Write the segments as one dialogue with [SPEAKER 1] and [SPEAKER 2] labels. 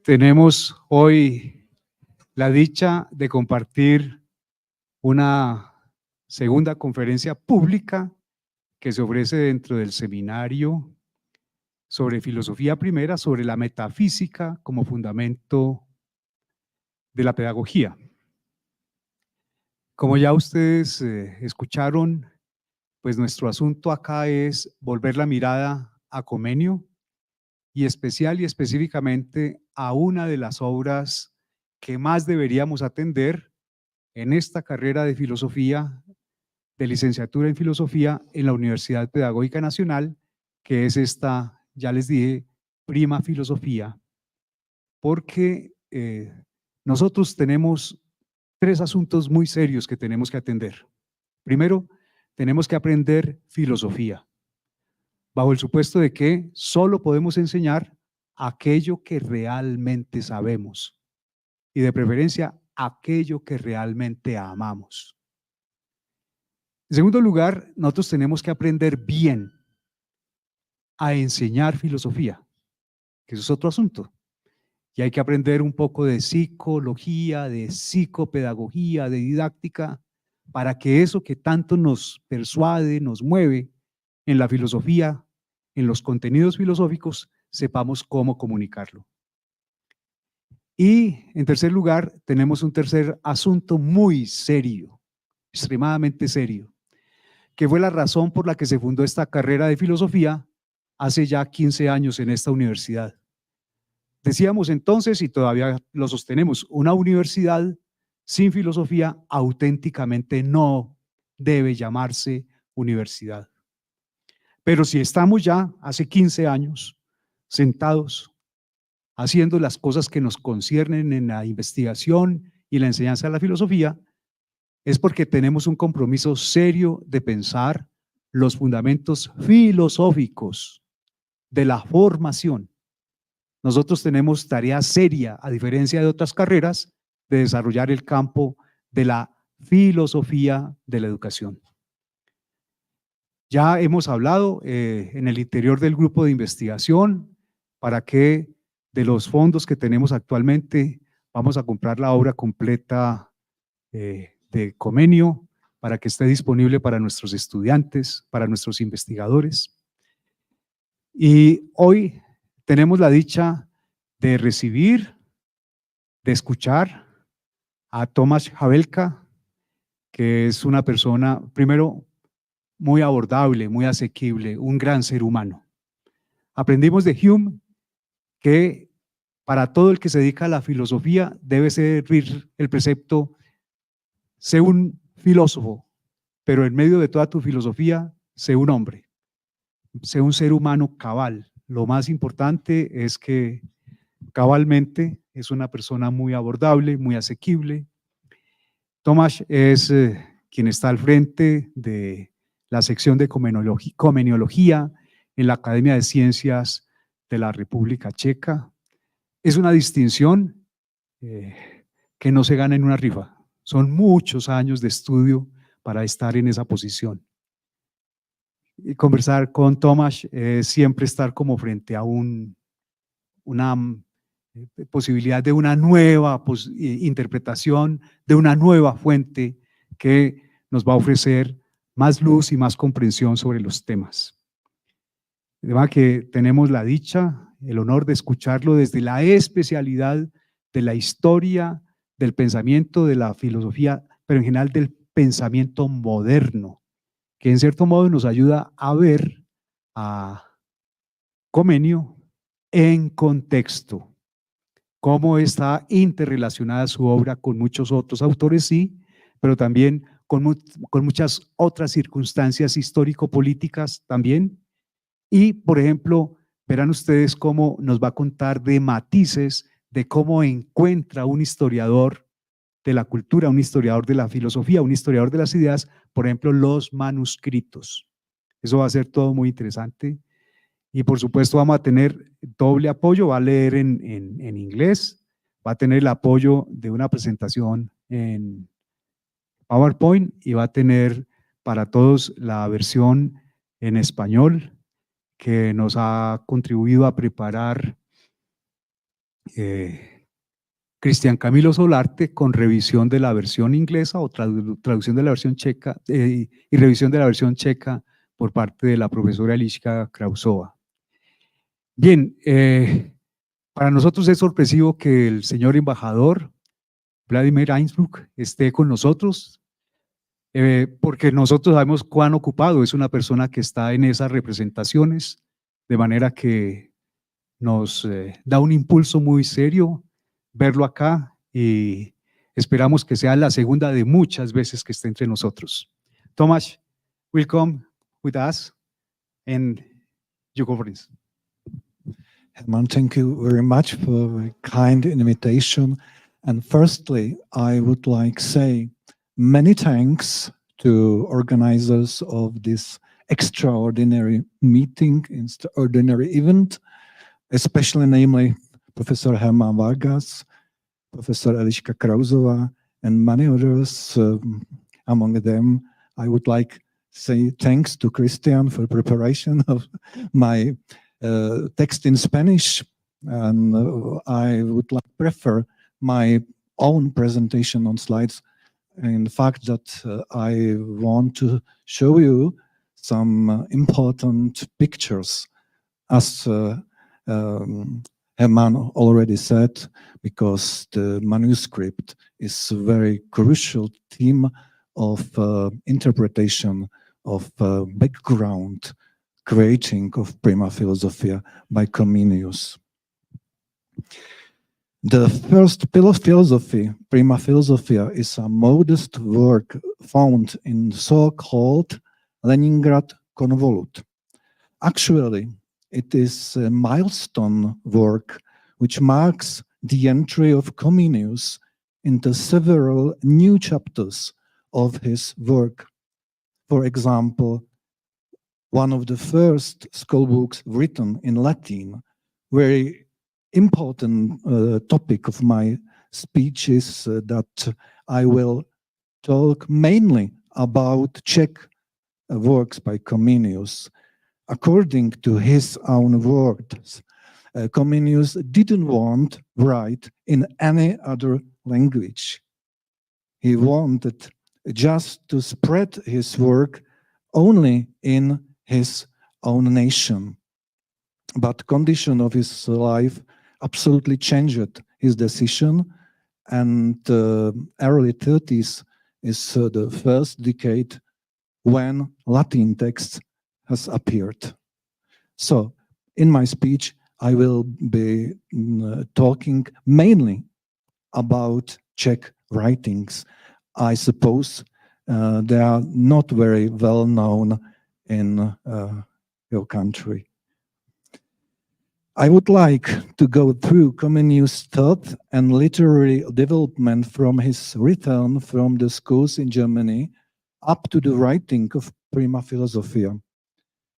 [SPEAKER 1] Tenemos hoy la dicha de compartir una segunda conferencia pública que se ofrece dentro del seminario sobre filosofía primera, sobre la metafísica como fundamento de la pedagogía. Como ya ustedes escucharon, pues nuestro asunto acá es volver la mirada a Comenio y especial y específicamente a una de las obras que más deberíamos atender en esta carrera de filosofía, de licenciatura en filosofía en la Universidad Pedagógica Nacional, que es esta, ya les dije, Prima Philosophia, porque nosotros tenemos tres asuntos muy serios que tenemos que atender. Primero, tenemos que aprender filosofía, bajo el supuesto de que solo podemos enseñar aquello que realmente sabemos y de preferencia aquello que realmente amamos. En segundo lugar, nosotros tenemos que aprender bien a enseñar filosofía, que eso es otro asunto. Y hay que aprender un poco de psicología, de psicopedagogía, de didáctica, para que eso que tanto nos persuade, nos mueve en la filosofía, en los contenidos filosóficos, sepamos cómo comunicarlo. Y en tercer lugar, tenemos un tercer asunto muy serio, extremadamente serio, que fue la razón por la que se fundó esta carrera de filosofía hace ya 15 años en esta universidad. Decíamos entonces, y todavía lo sostenemos, una universidad sin filosofía auténticamente no debe llamarse universidad. Pero si estamos ya hace 15 años sentados haciendo las cosas que nos conciernen en la investigación y la enseñanza de la filosofía, es porque tenemos un compromiso serio de pensar los fundamentos filosóficos de la formación. Nosotros tenemos tarea seria, a diferencia de otras carreras, de desarrollar el campo de la filosofía de la educación. Ya hemos hablado en el interior del grupo de investigación para que de los fondos que tenemos actualmente vamos a comprar la obra completa de Comenio para que esté disponible para nuestros estudiantes, para nuestros investigadores. Y hoy tenemos la dicha de recibir, de escuchar a Tomáš Havelka, que es una persona, primero, muy abordable, muy asequible, un gran ser humano. Aprendimos de Hume que para todo el que se dedica a la filosofía debe servir el precepto: sé un filósofo, pero en medio de toda tu filosofía, sé un hombre, sé un ser humano cabal. Lo más importante es que cabalmente es una persona muy abordable, muy asequible. Tomáš es quien está al frente de la sección de Comeniología en la Academia de Ciencias de la República Checa. Es una distinción que no se gana en una rifa. Son muchos años de estudio para estar en esa posición. Y conversar con Tomáš es siempre estar como frente a una posibilidad de una nueva interpretación, de una nueva fuente que nos va a ofrecer más luz y más comprensión sobre los temas. De manera que tenemos la dicha, el honor de escucharlo desde la especialidad de la historia, del pensamiento, de la filosofía, pero en general del pensamiento moderno, que en cierto modo nos ayuda a ver a Comenio en contexto, cómo está interrelacionada su obra con muchos otros autores, sí, pero también con muchas otras circunstancias histórico-políticas también. Y, por ejemplo, verán ustedes cómo nos va a contar de matices de cómo encuentra un historiador de la cultura, un historiador de la filosofía, un historiador de las ideas, por ejemplo, los manuscritos. Eso va a ser todo muy interesante. Y por supuesto vamos a tener doble apoyo, va a leer en inglés, va a tener el apoyo de una presentación en PowerPoint y va a tener para todos la versión en español que nos ha contribuido a preparar Cristian Camilo Solarte, con revisión de la versión inglesa o traducción de la versión checa y revisión de la versión checa por parte de la profesora Eliška Krausova. Bien, para nosotros es sorpresivo que el señor embajador Vladimir Ainsbruck esté con nosotros, porque nosotros sabemos cuán ocupado es una persona que está en esas representaciones, de manera que nos da un impulso muy serio verlo acá y esperamos que sea la segunda de muchas veces que esté entre nosotros. Tomáš, welcome with us and your conference.
[SPEAKER 2] Herman, thank you very much for a kind invitation. And firstly, I would like to say many thanks to organizers of this extraordinary meeting, extraordinary event, especially namely Professor Herman Vargas, Professor Eliška Krausova, and many others. Among them, I would like to say thanks to Christian for preparation of my text in Spanish, and I would like to prefer my own presentation on slides in the fact that I want to show you some important pictures, as Herman already said, because the manuscript is a very crucial theme of interpretation of background creating of Prima Philosophia by Comenius. The first philosophy, Prima Philosophia, is a modest work found in so-called Leningrad Convolut. Actually, it is a milestone work which marks the entry of Comenius into several new chapters of his work. For example, one of the first school books written in Latin. Very important topic of my speech is that I will talk mainly about Czech works by Comenius. According to his own words, Comenius didn't want to write in any other language. He wanted just to spread his work only in his own nation. But condition of his life absolutely changed his decision, and early 30s is the first decade when Latin text has appeared. So in my speech, I will be talking mainly about Czech writings. I suppose they are not very well known in your country. I would like to go through Comenius' thought and literary development from his return from the schools in Germany up to the writing of Prima Philosophia.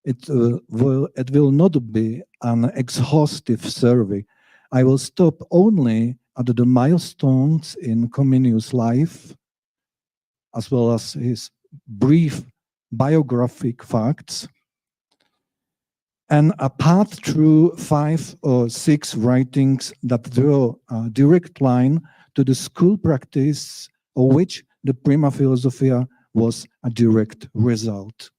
[SPEAKER 2] It will not be an exhaustive survey. I will stop only at the milestones in Comenius' life, as well as his brief biographic facts, and a path through 5 or 6 writings that draw a direct line to the school practice of which the Prima Philosophia was a direct result.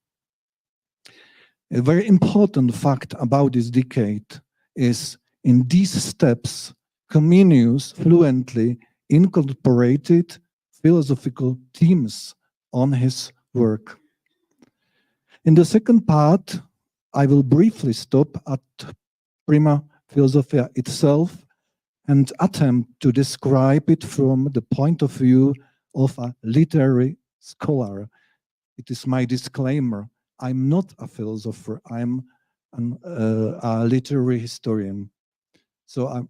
[SPEAKER 2] A very important fact about this decade is in these steps, Comenius fluently incorporated philosophical themes on his work. In the second part, I will briefly stop at Prima Philosophia itself and attempt to describe it from the point of view of a literary scholar. It is my disclaimer. I'm not a philosopher. I'm a literary historian. So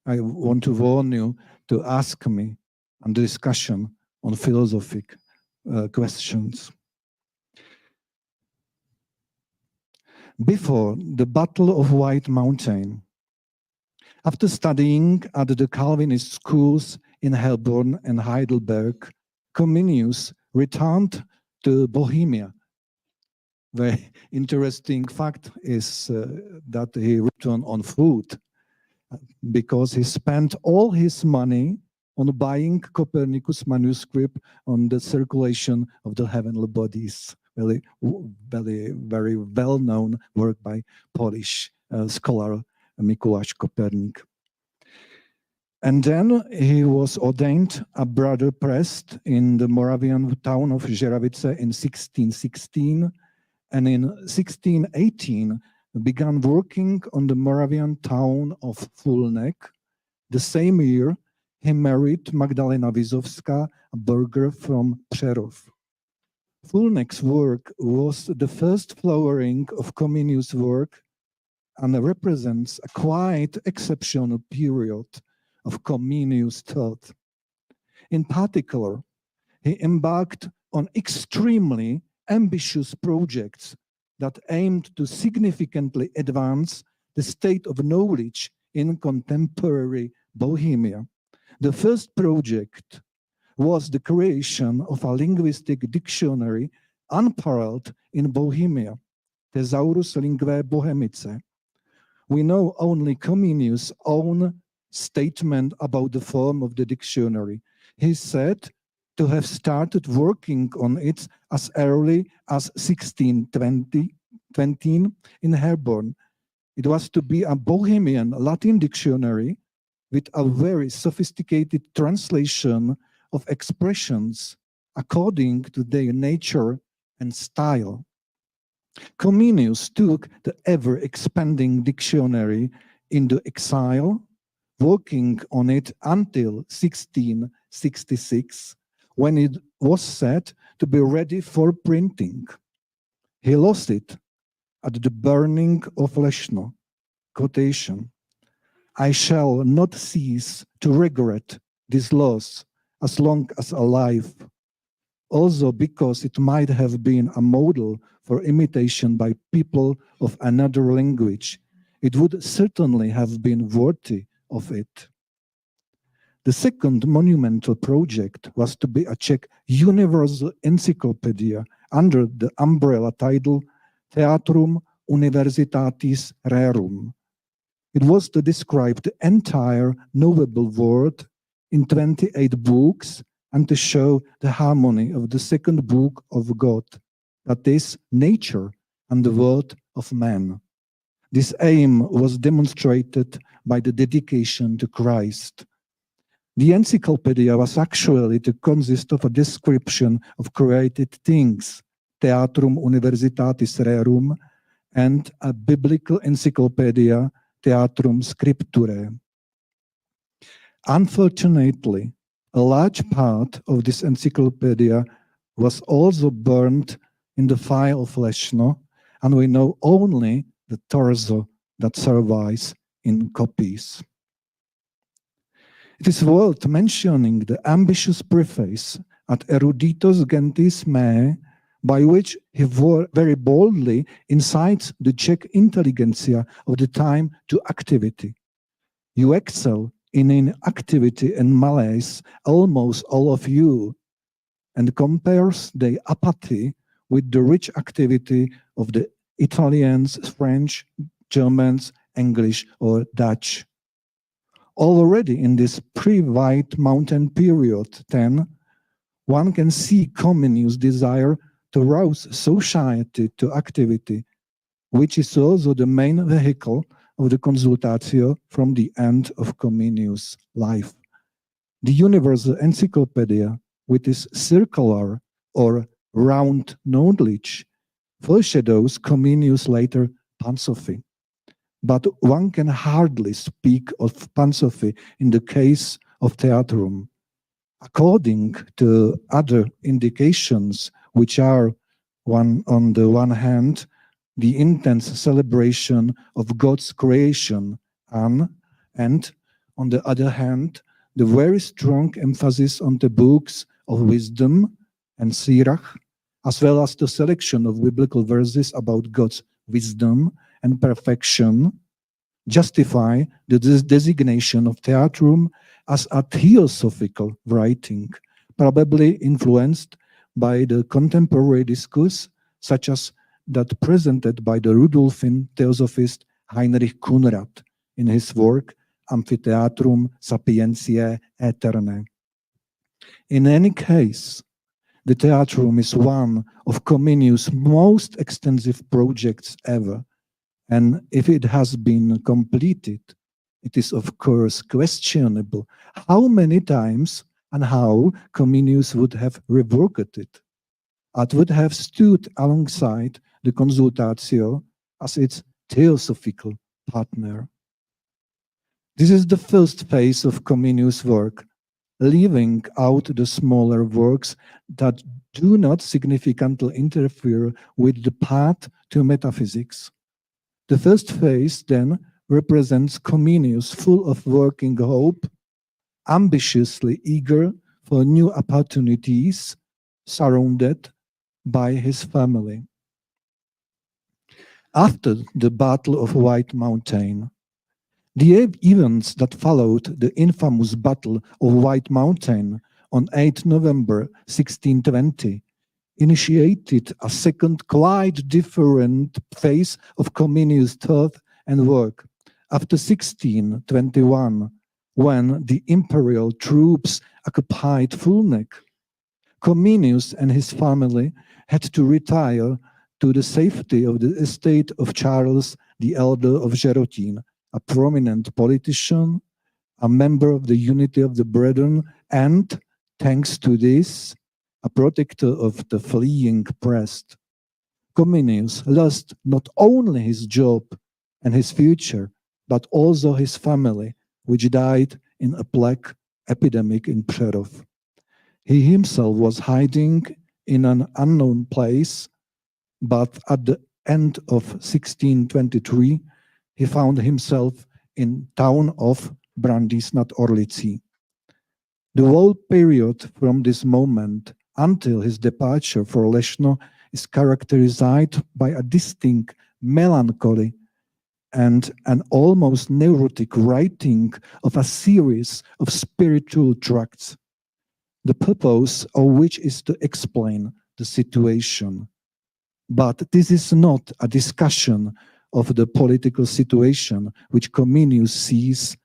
[SPEAKER 2] I want to warn you to ask me on the discussion on philosophic questions. Before the Battle of White Mountain, after studying at the Calvinist schools in Helborn and Heidelberg, Comenius returned to Bohemia. Very interesting fact is that he returned on foot. because he spent all his money on buying Copernicus manuscript on the circulation of the heavenly bodies. Very well-known work by Polish scholar Mikuláš Kopernik. And then he was ordained a brother priest in the Moravian town of Žeravice in 1616, and in 1618 began working on the Moravian town of Fulnek. The same year, he married Magdalena Wizowska, a burgher from Přerov. Fulnek's work was the first flowering of Comenius' work and represents a quite exceptional period of Comenius' thought. In particular, he embarked on extremely ambitious projects that aimed to significantly advance the state of knowledge in contemporary Bohemia. The first project was the creation of a linguistic dictionary unparalleled in Bohemia, Thesaurus Linguae Bohemicae. We know only Comenius' own statement about the form of the dictionary. He said to have started working on it as early as 1620 in Herborn. It was to be a Bohemian Latin dictionary with a very sophisticated translation of expressions according to their nature and style. Comenius took the ever-expanding dictionary into exile, working on it until 1666, when it was said to be ready for printing. He lost it at the burning of Leszno. Quotation: I shall not cease to regret this loss as long as alive, also because it might have been a model for imitation by people of another language. It would certainly have been worthy of it. The second monumental project was to be a Czech universal encyclopedia under the umbrella title Theatrum Universitatis Rerum. It was to describe the entire knowable world in 28 books and to show the harmony of the second book of God, that is, nature and the world of man. This aim was demonstrated by the dedication to Christ. The encyclopedia was actually to consist of a description of created things, Theatrum Universitatis Rerum, and a biblical encyclopedia, Theatrum Scripturae. Unfortunately, a large part of this encyclopedia was also burned in the fire of Leszno, and we know only the torso that survives in copies. It is worth mentioning the ambitious preface Ad Eruditos Gentis Me, by which he very boldly incites the Czech intelligentsia of the time to activity. You excel in inactivity and malaise, almost all of you, and compares their apathy with the rich activity of the Italians, French, Germans, English, or Dutch. Already in this pre-White Mountain period, then, one can see Comenius' desire to rouse society to activity, which is also the main vehicle of the Consultatio from the end of Comenius' life. The Universal Encyclopedia, with its circular or round knowledge, foreshadows Comenius' later Pansophy. But one can hardly speak of Pansophy in the case of Theatrum. According to other indications, which are on the one hand, the intense celebration of God's creation, and on the other hand, the very strong emphasis on the books of wisdom and Sirach, as well as the selection of biblical verses about God's wisdom and perfection, justify the designation of Theatrum as a theosophical writing, probably influenced by the contemporary discourse, such as that presented by the Rudolphine theosophist Heinrich Kunrad in his work Amphitheatrum Sapientiae Aeternae. In any case, the Theatrum is one of Comenius' most extensive projects ever, and if it has been completed, it is of course questionable how many times and how Comenius would have reworked it. It would have stood alongside the Consultatio as its theosophical partner. This is the first phase of Comenius' work, leaving out the smaller works that do not significantly interfere with the path to metaphysics. The first phase, then, represents Comenius full of working hope, ambitiously eager for new opportunities, surrounded by his family. After the Battle of White Mountain, the events that followed the infamous Battle of White Mountain on 8 November 1620 initiated a second, quite different phase of Comenius' thought and work. After 1621, when the imperial troops occupied Fulnek, Comenius and his family had to retire to the safety of the estate of Charles the Elder of Žerotín, a prominent politician, a member of the Unity of the Brethren, and, thanks to this, a protector of the fleeing oppressed. Comenius lost not only his job and his future, but also his family, which died in a plague epidemic in Přerov. He himself was hiding in an unknown place, but at the end of 1623, he found himself in town of Brandýs nad Orlicí. The whole period from this moment until his departure for Lešno is characterized by a distinct melancholy and an almost neurotic writing of a series of spiritual tracts, the purpose of which is to explain the situation. But this is not a discussion of the political situation, which Comenius sees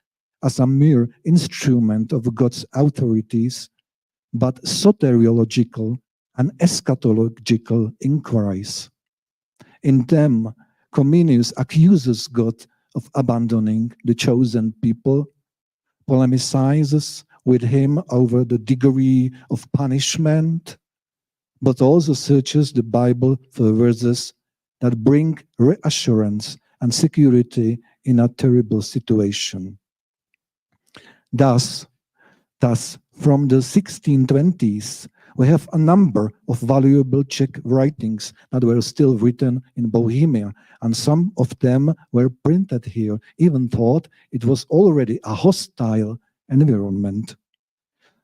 [SPEAKER 2] as a mere instrument of God's authorities, but soteriological and eschatological inquiries. In them, Comenius accuses God of abandoning the chosen people, polemicizes with him over the degree of punishment, but also searches the Bible for verses that bring reassurance and security in a terrible situation. Thus, from the 1620s, we have a number of valuable Czech writings that were still written in Bohemia, and some of them were printed here, even thought it was already a hostile environment.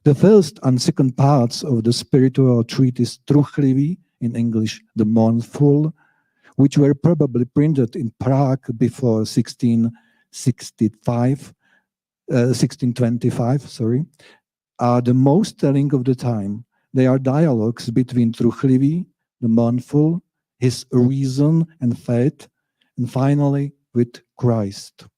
[SPEAKER 2] The first and second parts of the spiritual treatise Truchlivý, in English, the Mournful, which were probably printed in Prague before 1625, are the most telling of the time. They are dialogues between Truchlivý, the mournful, his reason and faith, and finally with Christ.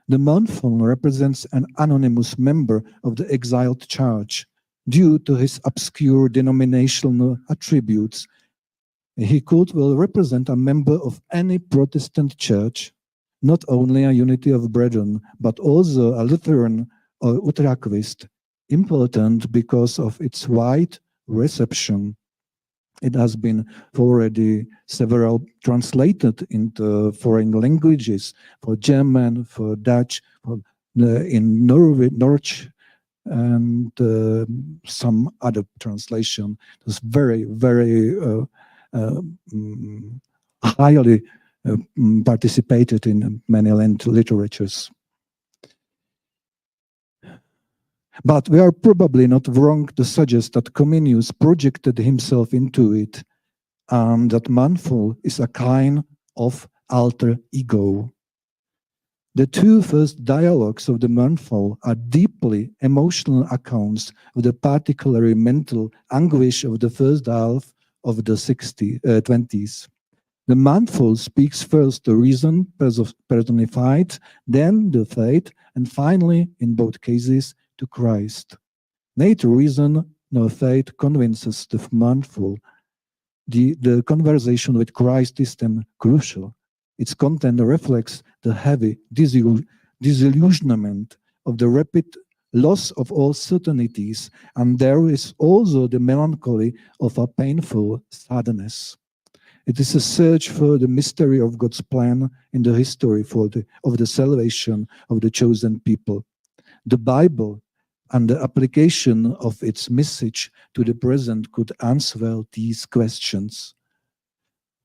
[SPEAKER 2] The mournful represents an anonymous member of the exiled church due to his obscure denominational attributes. He could well represent a member of any Protestant church, not only a Unity of Brethren, but also a Lutheran or Utrechtist, important because of its wide reception. It has been already several translated into foreign languages, for German, for Dutch, in Norwich, and some other translation. It was very, very highly participated in many literatures. But we are probably not wrong to suggest that Comenius projected himself into it, and that mournful is a kind of alter ego. The two first dialogues of the mournful are deeply emotional accounts of the particularly mental anguish of the first half of the 20s. The mindful speaks first the reason personified, then the faith, and finally, in both cases, to Christ. Neither reason nor faith convinces the mindful. The conversation with Christ is then crucial. Its content reflects the heavy disillusionment of the rapid loss of all certainties, and there is also the melancholy of a painful sadness. It is a search for the mystery of God's plan in the history of the salvation of the chosen people. The Bible and the application of its message to the present could answer these questions.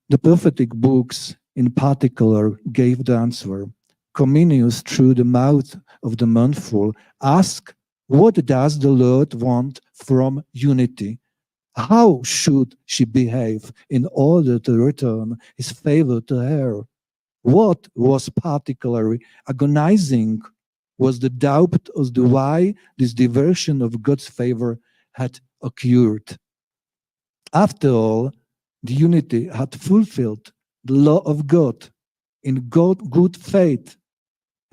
[SPEAKER 2] The prophetic books in particular gave the answer. Comenius, through the mouth of the mindful, asked, what does the Lord want from unity? How should she behave in order to return his favor to her? What was particularly agonizing was the doubt as to why this diversion of God's favor had occurred. After all, the unity had fulfilled the law of God in good faith,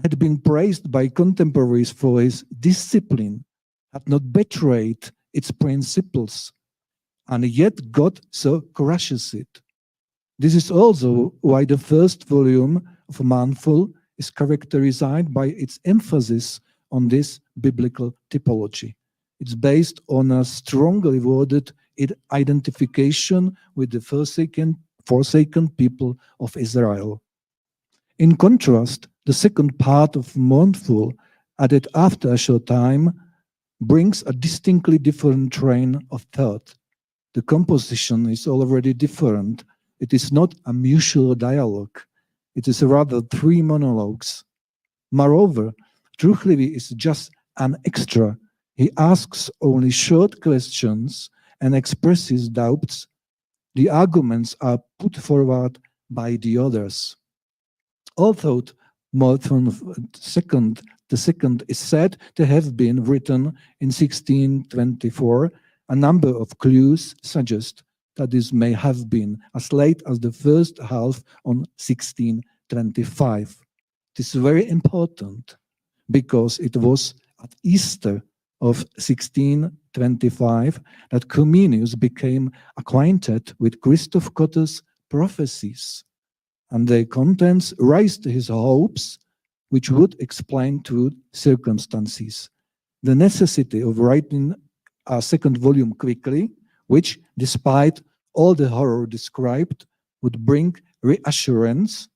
[SPEAKER 2] had been praised by contemporaries for his discipline, had not betrayed its principles, and yet God so crushes it. This is also why the first volume of Mindful is characterized by its emphasis on this biblical typology. It's based on a strongly worded identification with the forsaken people of Israel. In contrast, the second part of Mindful, added after a short time, brings a distinctly different train of thought. The composition is already different. It is not a mutual dialogue. It is rather three monologues. Moreover, Truchlivý is just an extra. He asks only short questions and expresses doubts. The arguments are put forward by the others. Although Morton the second is said to have been written in 1624, a number of clues suggest that this may have been as late as the first half on 1625. It is very important because it was at Easter of 1625 that Comenius became acquainted with Christoph Kotter's prophecies, and their contents raised his hopes, which would explain two circumstances: the necessity of writing a second volume quickly, which, despite all the horror described, would bring reassurance,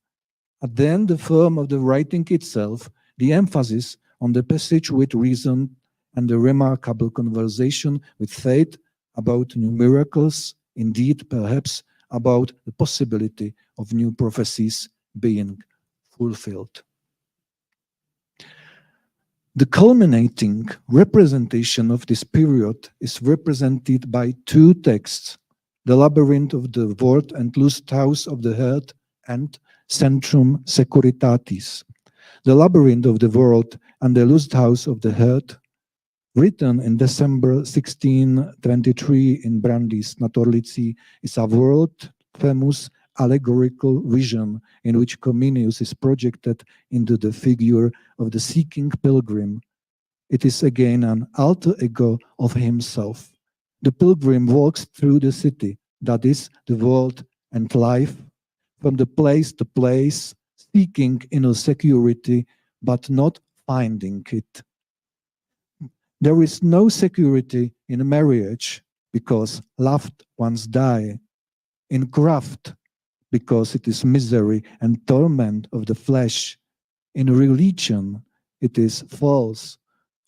[SPEAKER 2] and then the form of the writing itself, the emphasis on the passage with reason and the remarkable conversation with faith about new miracles, indeed, perhaps, about the possibility of new prophecies being fulfilled. The culminating representation of this period is represented by two texts: the Labyrinth of the World and Lost House of the Heart, and Centrum Securitatis. The Labyrinth of the World and the Lost House of the Heart, written in December 1623 in Brandis na Torlici, is a world-famous allegorical vision in which Comenius is projected into the figure of the seeking pilgrim. It is again an alter ego of himself. The pilgrim walks through the city, that is, the world and life, from the place to place, seeking inner security, but not finding it. There is no security in marriage because loved ones die, in craft because it is misery and torment of the flesh, in religion it is false,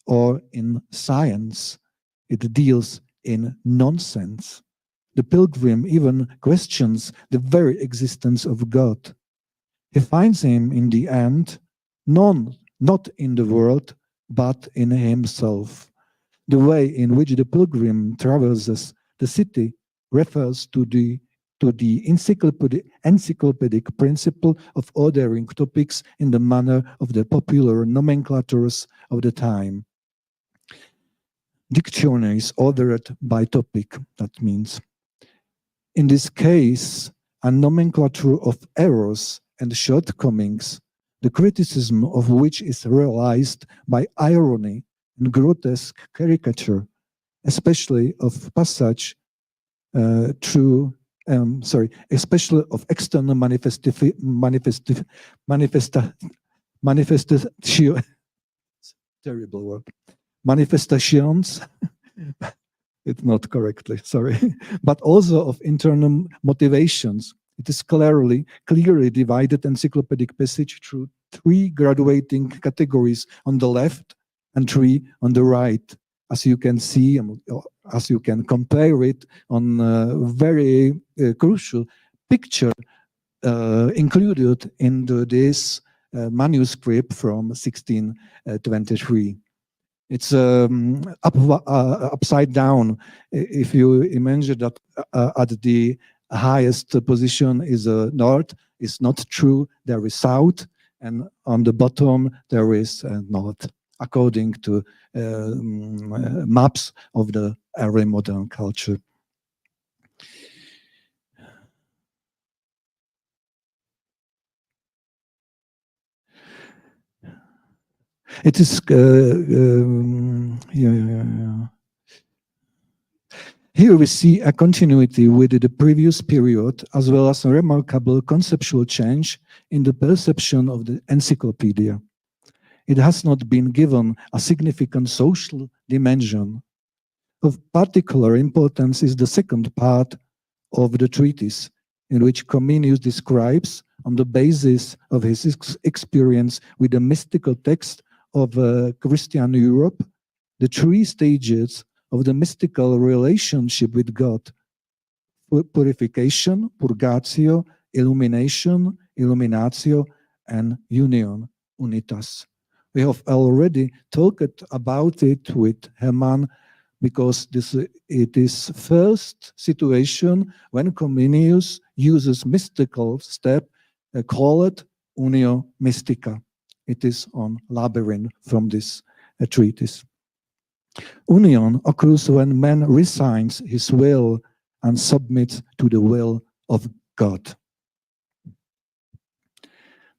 [SPEAKER 2] or in science it deals in nonsense. The pilgrim even questions the very existence of God. He finds him in the end, not in the world, but in himself. The way in which the pilgrim traverses the city refers to the encyclopedic principle of ordering topics in the manner of the popular nomenclators of the time. Dictionaries ordered by topic, that means. In this case, a nomenclature of errors and shortcomings, the criticism of which is realized by irony and grotesque caricature, especially of passage especially of external terrible word, manifestations, it's not correctly, sorry, but also of internal motivations. It is clearly divided encyclopedic passage through 3 graduating categories on the left and 3 on the right. As you can see, as you can compare it on a very crucial picture included in this manuscript from 1623. It's upside down. If you imagine that at the highest position is north, it's not true. There is south, and on the bottom there is north, according to maps of the early modern culture. It is Here we see a continuity with the previous period, as well as a remarkable conceptual change in the perception of the encyclopedia. It has not been given a significant social dimension. Of particular importance is the second part of the treatise, in which Comenius describes, on the basis of his experience with the mystical text of Christian Europe, the 3 stages of the mystical relationship with God: purification, purgatio, illumination, illuminatio, and union, unitas. We have already talked about it with Hermann, because it is first situation when Comenius uses mystical step called unio mystica. It is on Labyrinth from this treatise. Union occurs when man resigns his will and submits to the will of God.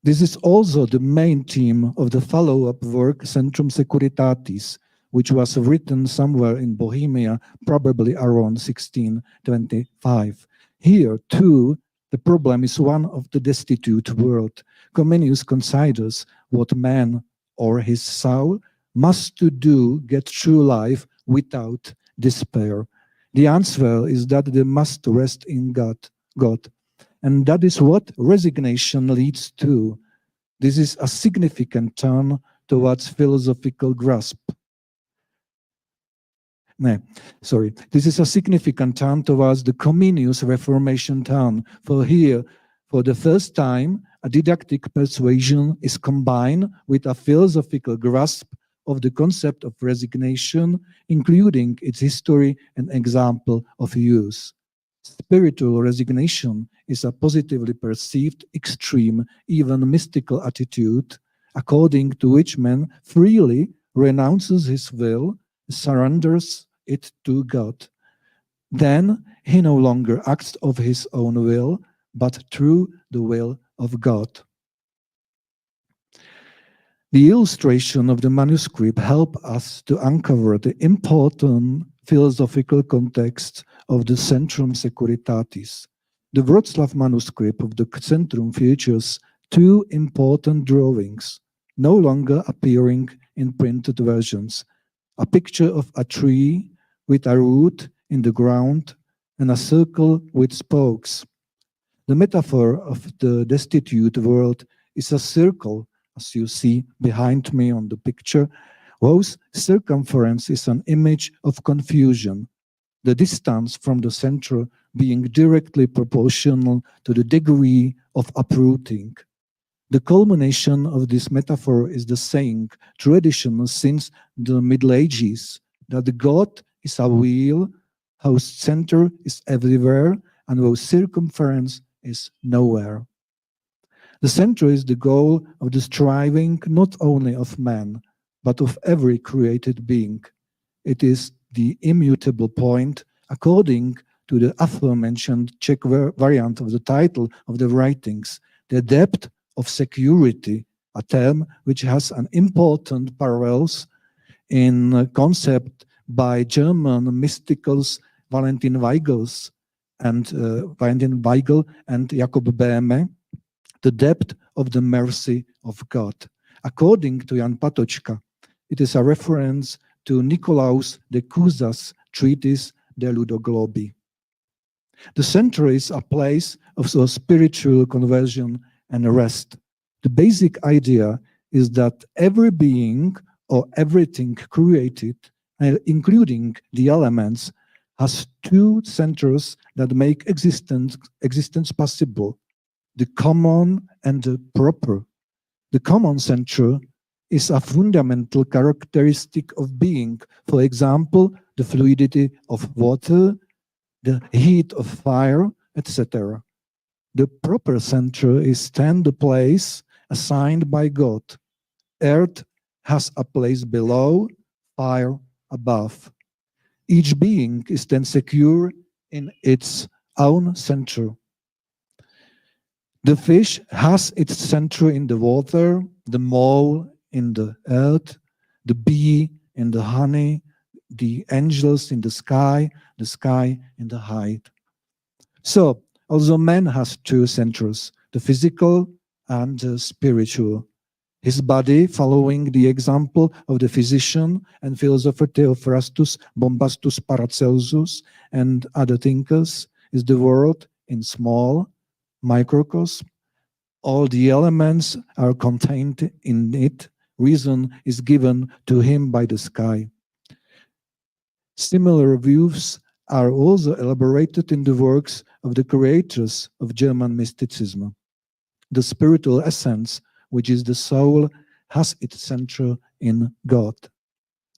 [SPEAKER 2] This is also the main theme of the follow-up work Centrum Securitatis, which was written somewhere in Bohemia, probably around 1625. Here, too, the problem is one of the destitute world. Comenius considers what man or his soul must to do get through life without despair. The answer is that they must rest in God. And that is what resignation leads to. This is a significant turn towards philosophical grasp. This is a significant turn towards the Comenius Reformation turn. For here, for the first time, a didactic persuasion is combined with a philosophical grasp of the concept of resignation, including its history and example of use. Spiritual resignation is a positively perceived, extreme, even mystical attitude, according to which man freely renounces his will, surrenders it to God. Then he no longer acts of his own will, but through the will of God. The illustration of the manuscript help us to uncover the important philosophical context of the Centrum Securitatis. The Wrocław manuscript of the Centrum features 2 important drawings, no longer appearing in printed versions. A picture of a tree with a root in the ground and a circle with spokes. The metaphor of the destitute world is a circle, as you see behind me on the picture, whose circumference is an image of confusion, the distance from the center being directly proportional to the degree of uprooting. The culmination of this metaphor is the saying, traditional since the Middle Ages, that God is a wheel whose center is everywhere and whose circumference is nowhere. The center is the goal of the striving not only of man, but of every created being. It is the immutable point according to the aforementioned Czech variant of the title of the writings, the depth of security, a term which has an important parallels in concept by German mysticals Valentin Weigel and Jakob Böhme, the depth of the mercy of God. According to Jan Patočka, it is a reference to Nikolaus de Cusa's treatise De Ludo Globi. The center is a place of spiritual conversion and rest. The basic idea is that every being or everything created, including the elements, has two centers that make existence possible, the common and the proper. The common center is a fundamental characteristic of being, for example, the fluidity of water, the heat of fire, etc. The proper center is then the place assigned by God. Earth has a place below, fire above. Each being is then secure in its own center. The fish has its center in the water, the mole in the earth, the bee in the honey, the angels in the sky in the height. So, although man has two centers, the physical and the spiritual, his body, following the example of the physician and philosopher Theophrastus, Bombastus, Paracelsus, and other thinkers, is the world in small microcosm. All the elements are contained in it. Reason is given to him by the sky. Similar views are also elaborated in the works of the creators of German mysticism. The spiritual essence, which is the soul, has its center in God.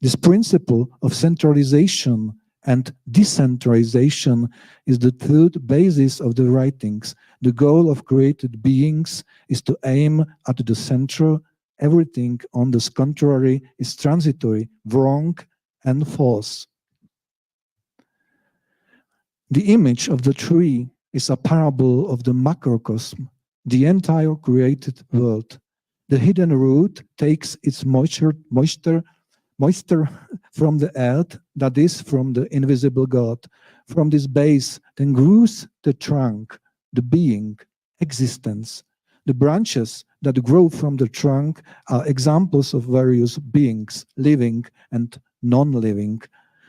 [SPEAKER 2] This principle of centralization and decentralization is the third basis of the writings. The goal of created beings is to aim at the center. Everything on the contrary is transitory, wrong, and false. The image of the tree is a parable of the macrocosm, the entire created world. The hidden root takes its moisture from the earth, that is, from the invisible God. From this base then grows the trunk, the being, existence. The branches that grow from the trunk are examples of various beings, living and non-living.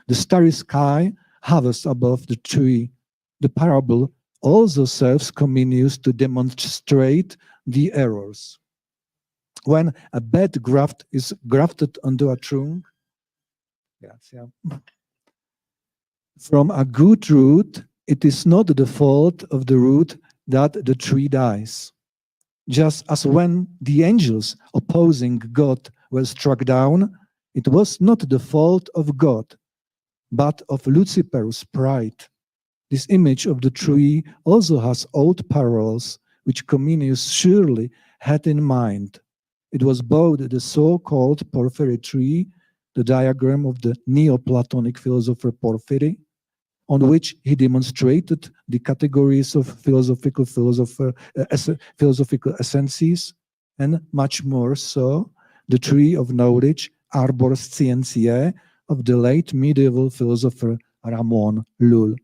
[SPEAKER 2] The starry sky hovers above the tree. The parable also serves Comenius to demonstrate the errors. When a bad graft is grafted onto a trunk, from a good root, it is not the fault of the root that the tree dies. Just as when the angels opposing God were struck down, it was not the fault of God, but of Lucifer's pride. This image of the tree also has old parallels, which Comenius surely had in mind. It was both the so-called Porphyry tree, the diagram of the Neoplatonic philosopher Porphyry, on which he demonstrated the categories of philosophical essences, and much more so, the tree of knowledge, Arbor Scientiae, of the late medieval philosopher Ramon Lull,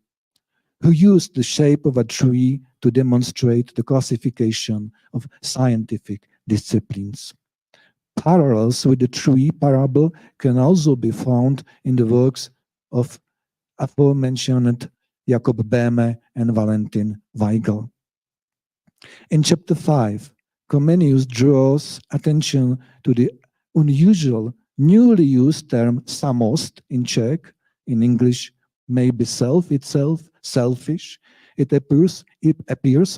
[SPEAKER 2] who used the shape of a tree to demonstrate the classification of scientific disciplines. Parallels with the tree parable can also be found in the works of aforementioned Jakob Böhme and Valentin Weigel. In chapter 5, Comenius draws attention to the unusual, newly used term samost in Czech, in English maybe self itself, selfish. It appears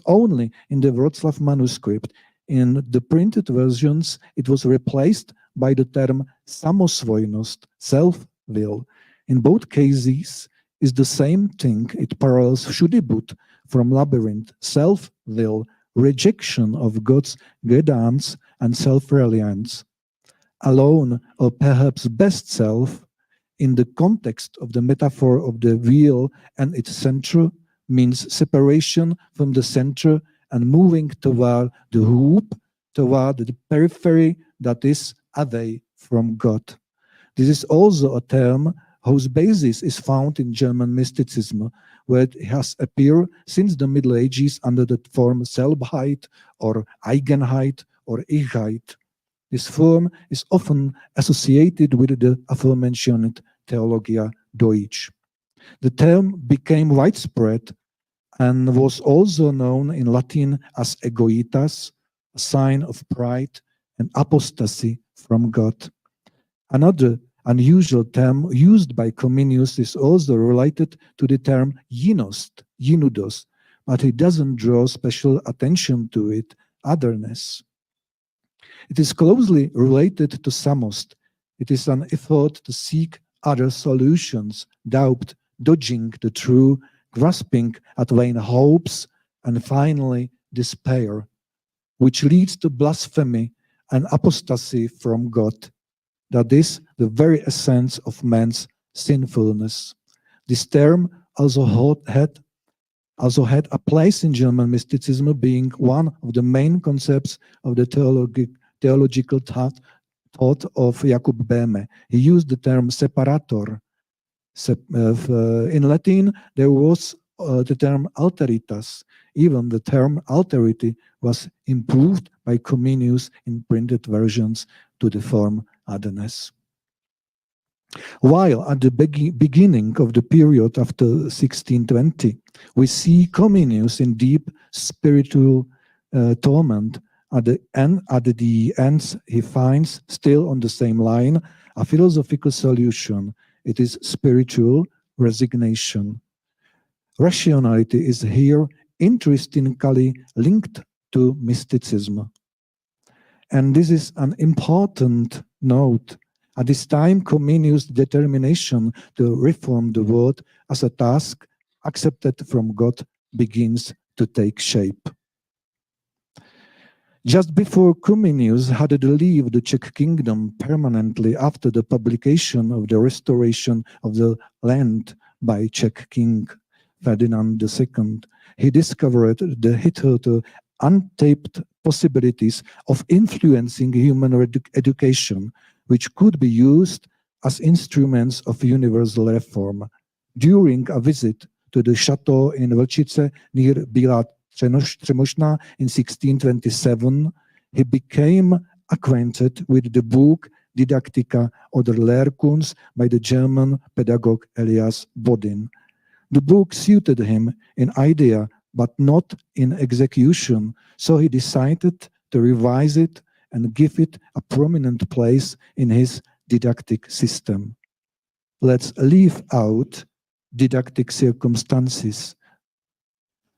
[SPEAKER 2] only in the Wrocław manuscript. In the printed versions, it was replaced by the term samosvojnost, self-will. In both cases, is the same thing. It parallels Schudibut from Labyrinth, self-will, rejection of God's guidance and self-reliance. Alone, or perhaps best self, in the context of the metaphor of the wheel and its center, means separation from the center and moving toward the hoop, toward the periphery that is away from God. This is also a term whose basis is found in German mysticism, where it has appeared since the Middle Ages under the form Selbstheit or Eigenheit or Ichheit. This form is often associated with the aforementioned Theologia Deutsch. The term became widespread and was also known in Latin as egoitas, a sign of pride and apostasy from God. Another unusual term used by Comenius is also related to the term gynudos, but he doesn't draw special attention to it, otherness. It is closely related to samost. It is an effort to seek other solutions, doubt, dodging the true, grasping at vain hopes, and finally despair, which leads to blasphemy and apostasy from God. That is the very essence of man's sinfulness. This term also had a place in German mysticism, being one of the main concepts of the theological thought of Jakub Böhme. He used the term separator. In Latin, there was the term alteritas. Even the term alterity was improved by Comenius in printed versions to the form otherness. While at the beginning of the period after 1620, we see Comenius in deep spiritual torment, at the ends he finds, still on the same line, a philosophical solution. It is spiritual resignation. Rationality is here interestingly linked to mysticism. And this is an important note. At this time, Comenius' determination to reform the world as a task accepted from God begins to take shape. Just before Comenius had to leave the Czech kingdom permanently after the publication of the restoration of the land by Czech king Ferdinand II, he discovered the hitherto untapped possibilities of influencing human education, which could be used as instruments of universal reform. During a visit to the chateau in Vlčice near Bílá Třemošna in 1627, he became acquainted with the book Didaktika oder Lehrkunst by the German pedagogue Elias Bodin. The book suited him in idea, but not in execution, so he decided to revise it and give it a prominent place in his didactic system. Let's leave out didactic circumstances.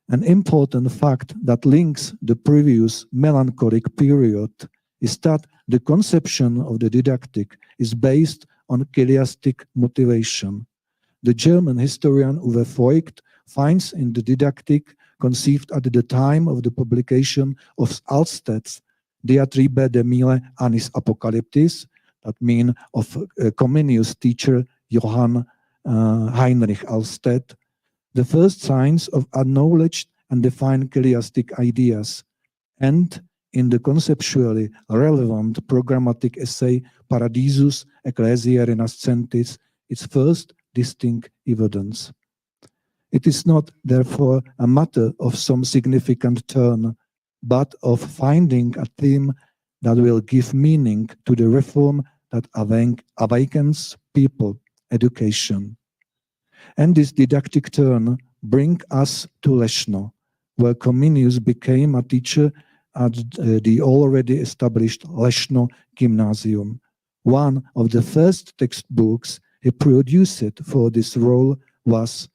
[SPEAKER 2] An important fact that links the previous melancholic period is that the conception of the didactic is based on chiastic motivation. The German historian Uwe Voigt finds in the didactic conceived at the time of the publication of Alstedt's Diatribe de Mille Annis Apocalyptis, that means of Comenius' teacher Johann Heinrich Alstedt, the first signs of acknowledged and defined chiastic ideas, and in the conceptually relevant programmatic essay Paradisus Ecclesiae Renascentis, its first distinct evidence. It is not, therefore, a matter of some significant turn, but of finding a theme that will give meaning to the reform that awakens people, education. And this didactic turn brings us to Leszno, where Comenius became a teacher at the already established Leszno Gymnasium. One of the first textbooks he produced for this role was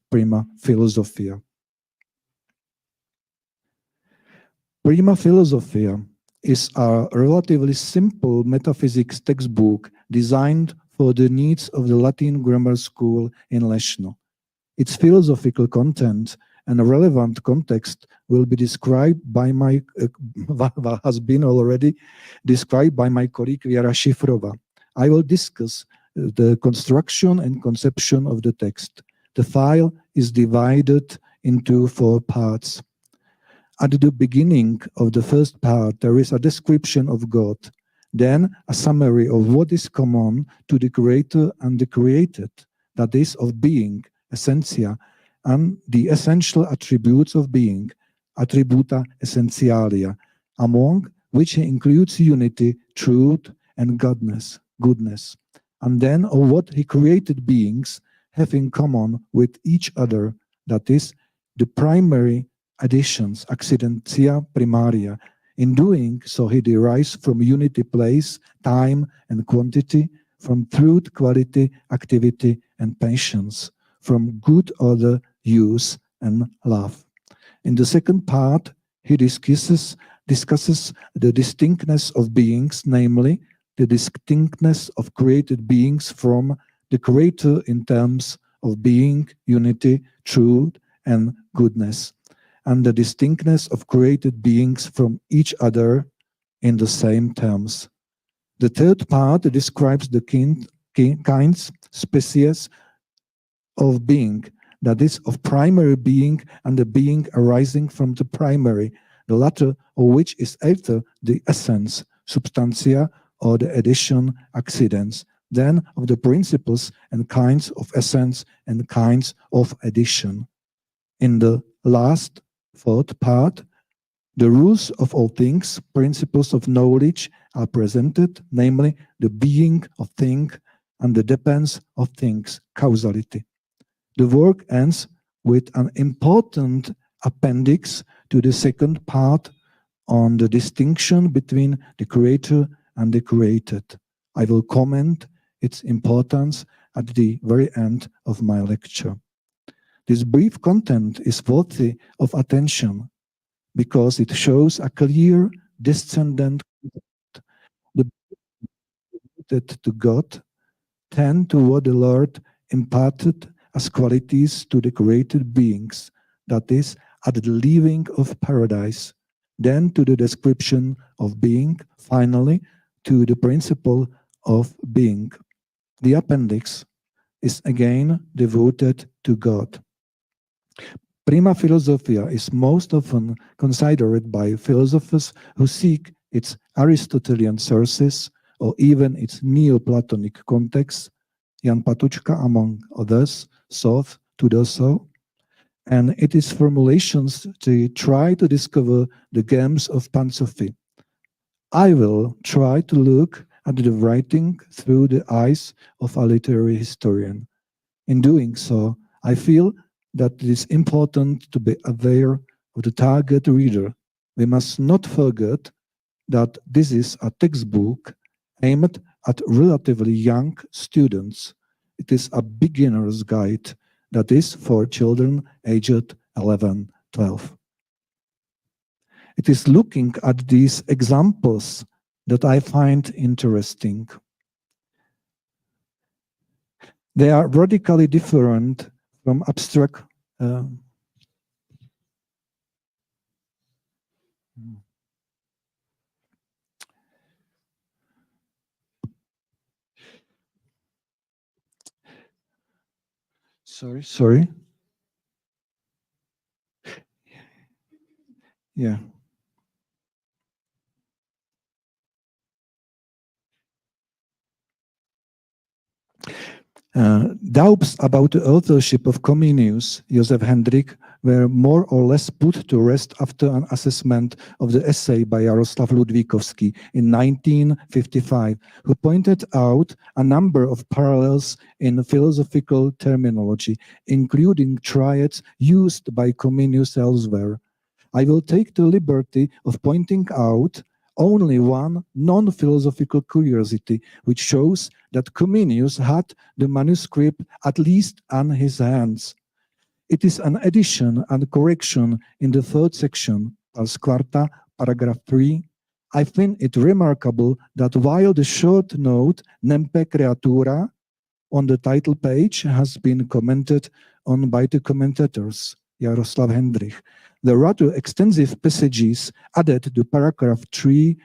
[SPEAKER 2] Prima Philosophia. Prima Philosophia is a relatively simple metaphysics textbook designed for the needs of the Latin grammar school in Leszno. Its philosophical content and relevant context will be described by has been already described by my colleague Věra Šifrová. I will discuss the construction and conception of the text. The file is divided into 4 parts. At the beginning of the first part, there is a description of God, then a summary of what is common to the creator and the created, that is, of being, essentia, and the essential attributes of being, attributa essentialia, among which includes unity, truth, and goodness, and then of what he created beings have in common with each other, that is, the primary additions, accidentia primaria. In doing so, he derives from unity place, time, and quantity, from truth, quality, activity, and patience, from good order, use, and love. In the second part, he discusses the distinctness of beings, namely, the distinctness of created beings from the creator in terms of being, unity, truth, and goodness, and the distinctness of created beings from each other in the same terms. The third part describes the kinds, species of being, that is, of primary being and the being arising from the primary, the latter of which is either the essence, substantia, or the addition, accidents, then of the principles and kinds of essence and kinds of addition. In the last, fourth part, the rules of all things, principles of knowledge are presented, namely the being of thing and the depends of things, causality. The work ends with an important appendix to the second part on the distinction between the creator and the created. I will comment its importance at the very end of my lecture. This brief content is worthy of attention because it shows a clear descendant to God, tend to what the Lord imparted as qualities to the created beings, that is, at the leaving of paradise, then to the description of being, finally, to the principle of being. The appendix is again devoted to God. Prima Philosophia is most often considered by philosophers who seek its Aristotelian sources or even its Neoplatonic context. Jan Patučka, among others, sought to do so, and it is formulations to try to discover the gems of Pansophy. I will try to look at the writing through the eyes of a literary historian. In doing so, I feel that it is important to be aware of the target reader. We must not forget that this is a textbook aimed at relatively young students. It is a beginner's guide, that is for children aged 11, 12. It is looking at these examples that I find interesting. They are radically different from abstract sorry. Yeah. Doubts about the authorship of Comenius, Josef Hendrik, were more or less put to rest after an assessment of the essay by Jaroslav Ludvíkovský in 1955, who pointed out a number of parallels in philosophical terminology, including triads used by Comenius elsewhere. I will take the liberty of pointing out only one non-philosophical curiosity, which shows that Comenius had the manuscript at least on his hands. It is an addition and correction in the third section, pars quarta, paragraph 3. I find it remarkable that while the short note, Nempe creatura, on the title page has been commented on by the commentators, Jaroslav Hendrik, the rather extensive passages added to paragraph 3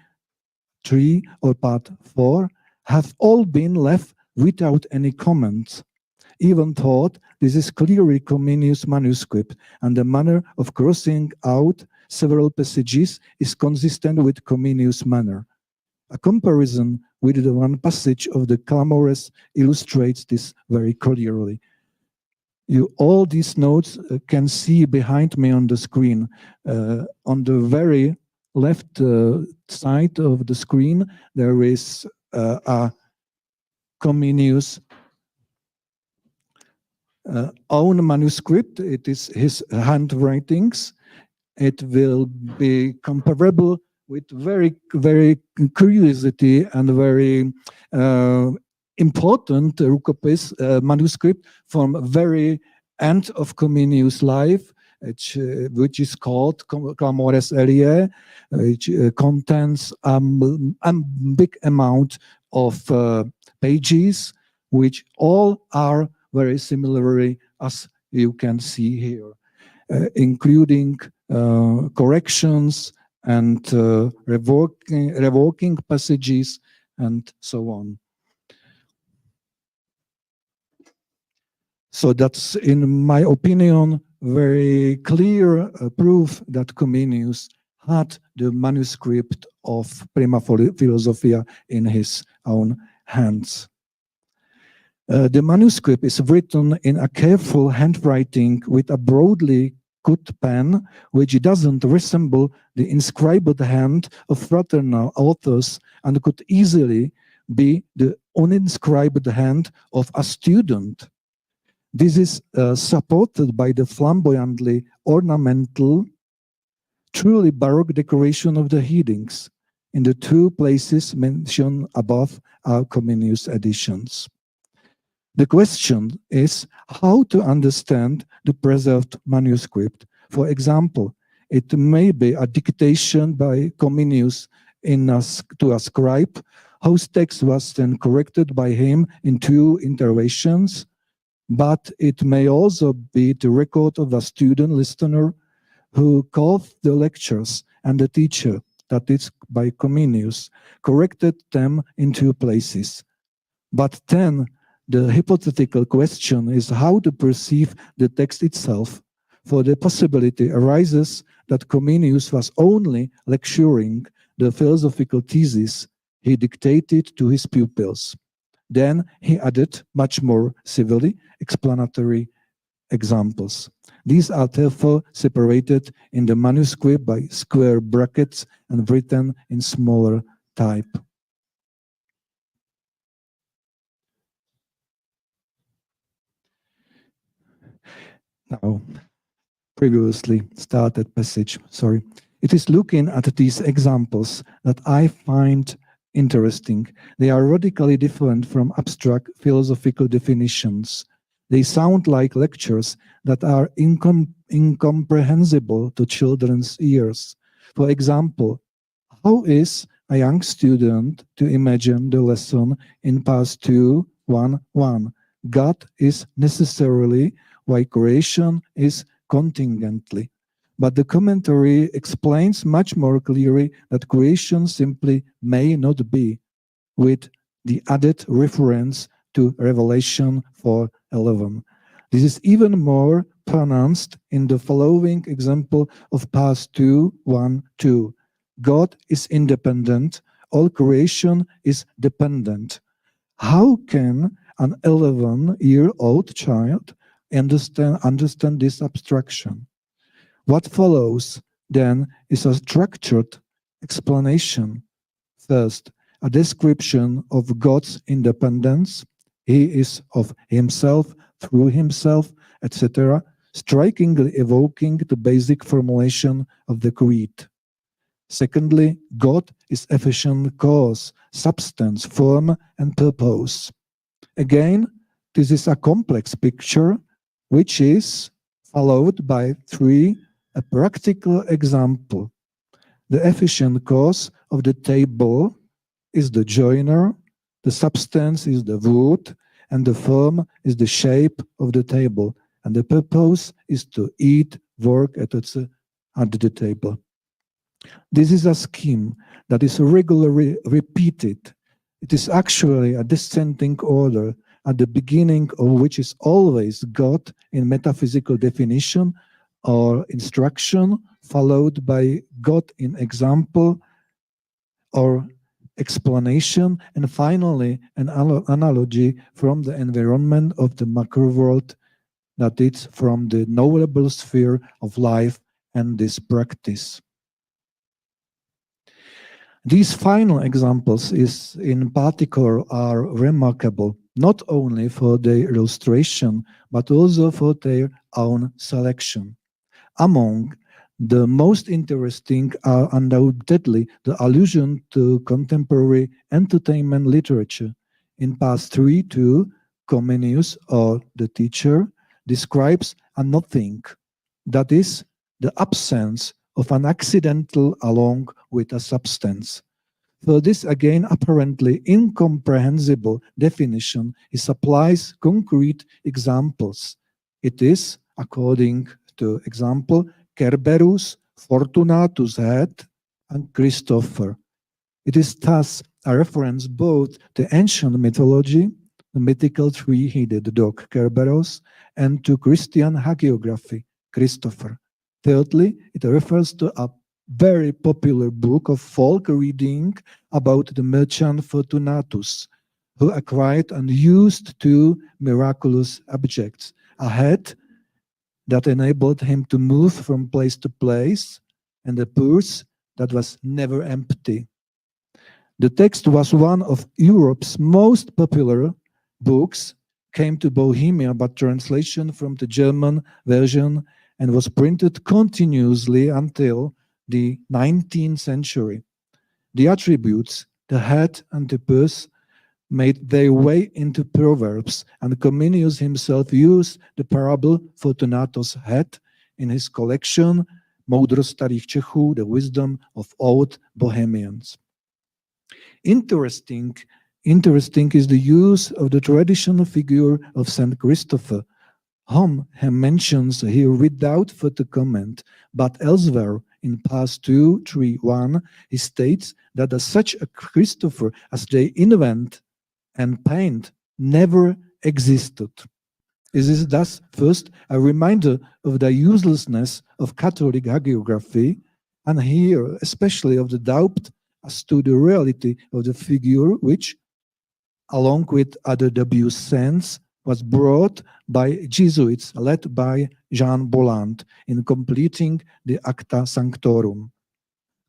[SPEAKER 2] or part 4 have all been left without any comments. Even thought this is clearly Comenius' manuscript, and the manner of crossing out several passages is consistent with Comenius' manner. A comparison with the one passage of the Clamores illustrates this very clearly. All these notes can see behind me on the screen. On the very left side of the screen, there is a Comenius own manuscript. It is his handwritings. It will be comparable with very curiosity and very important rukopis manuscript from very end of Comenius' life, which is called Clamores Elie, which contains a big amount of pages, which all are very similarly as you can see here, including corrections and revoking passages and so on. So that's, in my opinion, very clear proof that Comenius had the manuscript of Prima Philosophia in his own hands. The manuscript is written in a careful handwriting with a broadly cut pen, which doesn't resemble the inscribed hand of fraternal authors and could easily be the uninscribed hand of a student. This is supported by the flamboyantly ornamental, truly Baroque decoration of the headings in the two places mentioned above are Comenius editions. The question is how to understand the preserved manuscript. For example, it may be a dictation by Comenius to a scribe, whose text was then corrected by him in two iterations, but it may also be the record of a student listener who caught the lectures, and the teacher, that is by Comenius, corrected them in two places. But then the hypothetical question is how to perceive the text itself, for the possibility arises that Comenius was only lecturing the philosophical thesis he dictated to his pupils. Then he added much more civilly explanatory examples. These are therefore separated in the manuscript by square brackets and written in smaller type. Now, previously started passage, sorry. It is looking at these examples that I find interesting. They are radically different from abstract philosophical definitions. They sound like lectures that are incomprehensible to children's ears. For example, how is a young student to imagine the lesson in Pass 2:1:1? God is necessarily why creation is contingently. But the commentary explains much more clearly that creation simply may not be, with the added reference to Revelation 4:11. This is even more pronounced in the following example of Pass 2:1:2. God is independent, all creation is dependent. How can an 11-year-old child understand this abstraction? What follows then is a structured explanation. First, a description of God's independence. He is of himself, through himself, etc., strikingly evoking the basic formulation of the creed. Secondly, God is efficient cause, substance, form, and purpose. Again, this is a complex picture, which is followed by a practical example. The efficient cause of the table is the joiner, the substance is the wood, and the form is the shape of the table, and the purpose is to eat, work at the table. This is a scheme that is regularly repeated It is actually a descending order, at the beginning of which is always God in metaphysical definition or instruction, followed by God in example or explanation, and finally an analogy from the environment of the macro world, that is from the knowable sphere of life and this practice. These final examples in particular are remarkable, not only for their illustration, but also for their own selection. Among the most interesting are undoubtedly the allusion to contemporary entertainment literature. In Pass 3.2, Comenius, or the teacher, describes a nothing, that is, the absence of an accidental along with a substance. For this again apparently incomprehensible definition, he supplies concrete examples. It is, according to example, Kerberus, Fortunatus' head, and Christopher. It is thus a reference both to ancient mythology, the mythical three-headed dog Kerberos, and to Christian hagiography, Christopher. Thirdly, it refers to a very popular book of folk reading about the merchant Fortunatus, who acquired and used two miraculous objects: a head that enabled him to move from place to place, and a purse that was never empty. The text was one of Europe's most popular books, came to Bohemia by translation from the German version, and was printed continuously until the 19th century. The attributes, the head and the purse, made their way into Proverbs, and Comenius himself used the parable Fortunatus' head in his collection Moudrost starých Čechů, the wisdom of old Bohemians. Interesting is the use of the traditional figure of Saint Christopher, whom he mentions here without further comment, but elsewhere in Pass 2.3.1, he states that such a Christopher as they invent and paint never existed. It is thus first a reminder of the uselessness of Catholic hagiography, and here especially of the doubt as to the reality of the figure which, along with other dubious saints, was brought by Jesuits led by Jean Bolland in completing the Acta Sanctorum.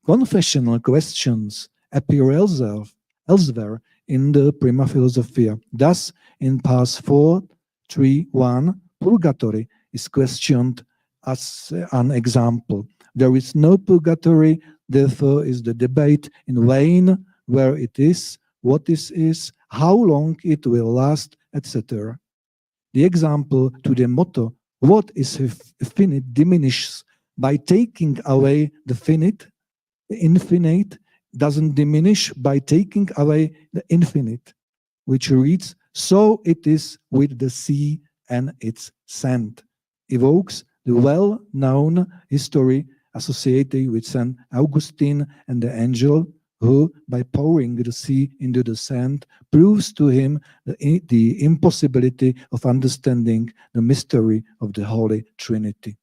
[SPEAKER 2] Confessional questions appear elsewhere in the Prima Philosophia. Thus, in Pass 4.3.1, purgatory is questioned as an example. There is no purgatory, therefore is the debate in vain where it is, what this is, how long it will last, etc. The example to the motto, what is finite, diminishes by taking away the finite. The infinite doesn't diminish by taking away the infinite, which reads, so it is with the sea and its sand, evokes the well-known history associated with St. Augustine and the angel who, by pouring the sea into the sand, proves to him the impossibility of understanding the mystery of the Holy Trinity.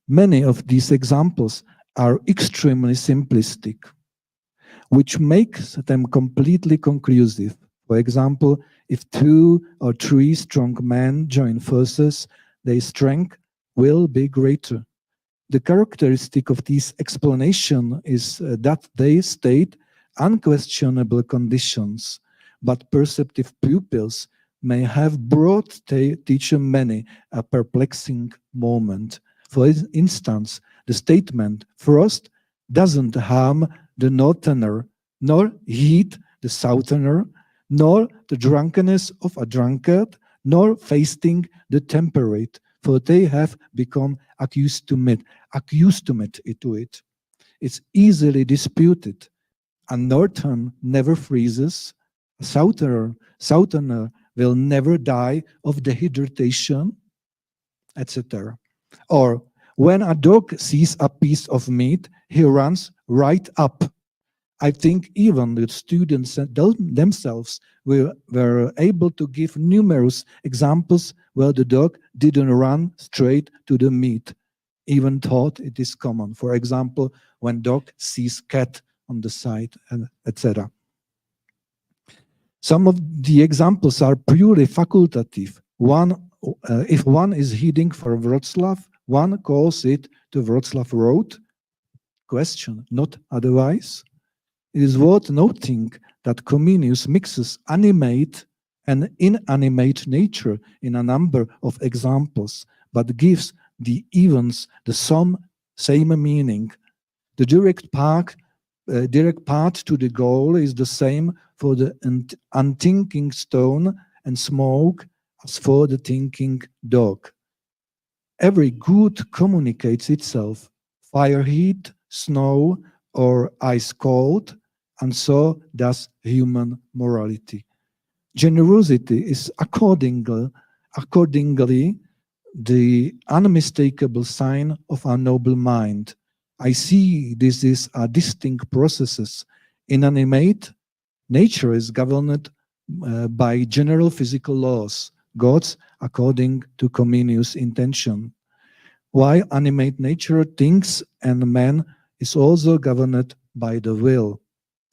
[SPEAKER 2] Many of these examples are extremely simplistic, which makes them completely conclusive. For example, if 2 or 3 strong men join forces, their strength will be greater. The characteristic of this explanation is that they state unquestionable conditions, but perceptive pupils may have brought their teacher many a perplexing moment. For instance, the statement, frost doesn't harm the northerner, nor heat the southerner, nor the drunkenness of a drunkard, nor fasting the temperate, for they have become accustomed to it. It's easily disputed. A northern never freezes, a southerner will never die of dehydration, etc. Or when a dog sees a piece of meat, he runs right up. I think even the students themselves were able to give numerous examples where the dog didn't run straight to the meat, even thought it is common. For example, when dog sees cat on the side, etc. Some of the examples are purely facultative. If one is heading for Wrocław, one calls it the Wrocław Road. Question, not otherwise. It is worth noting that Comenius mixes animate and inanimate nature in a number of examples, but gives the events the same meaning. The direct path to the goal is the same for the unthinking stone and smoke as for the thinking dog. Every good communicates itself, fire heat, snow, or ice cold, and so does human morality. Generosity is accordingly the unmistakable sign of a noble mind. I see this is a distinct processes. Inanimate nature is governed by general physical laws, gods according to Comenius' intention. While animate nature thinks and man is also governed by the will.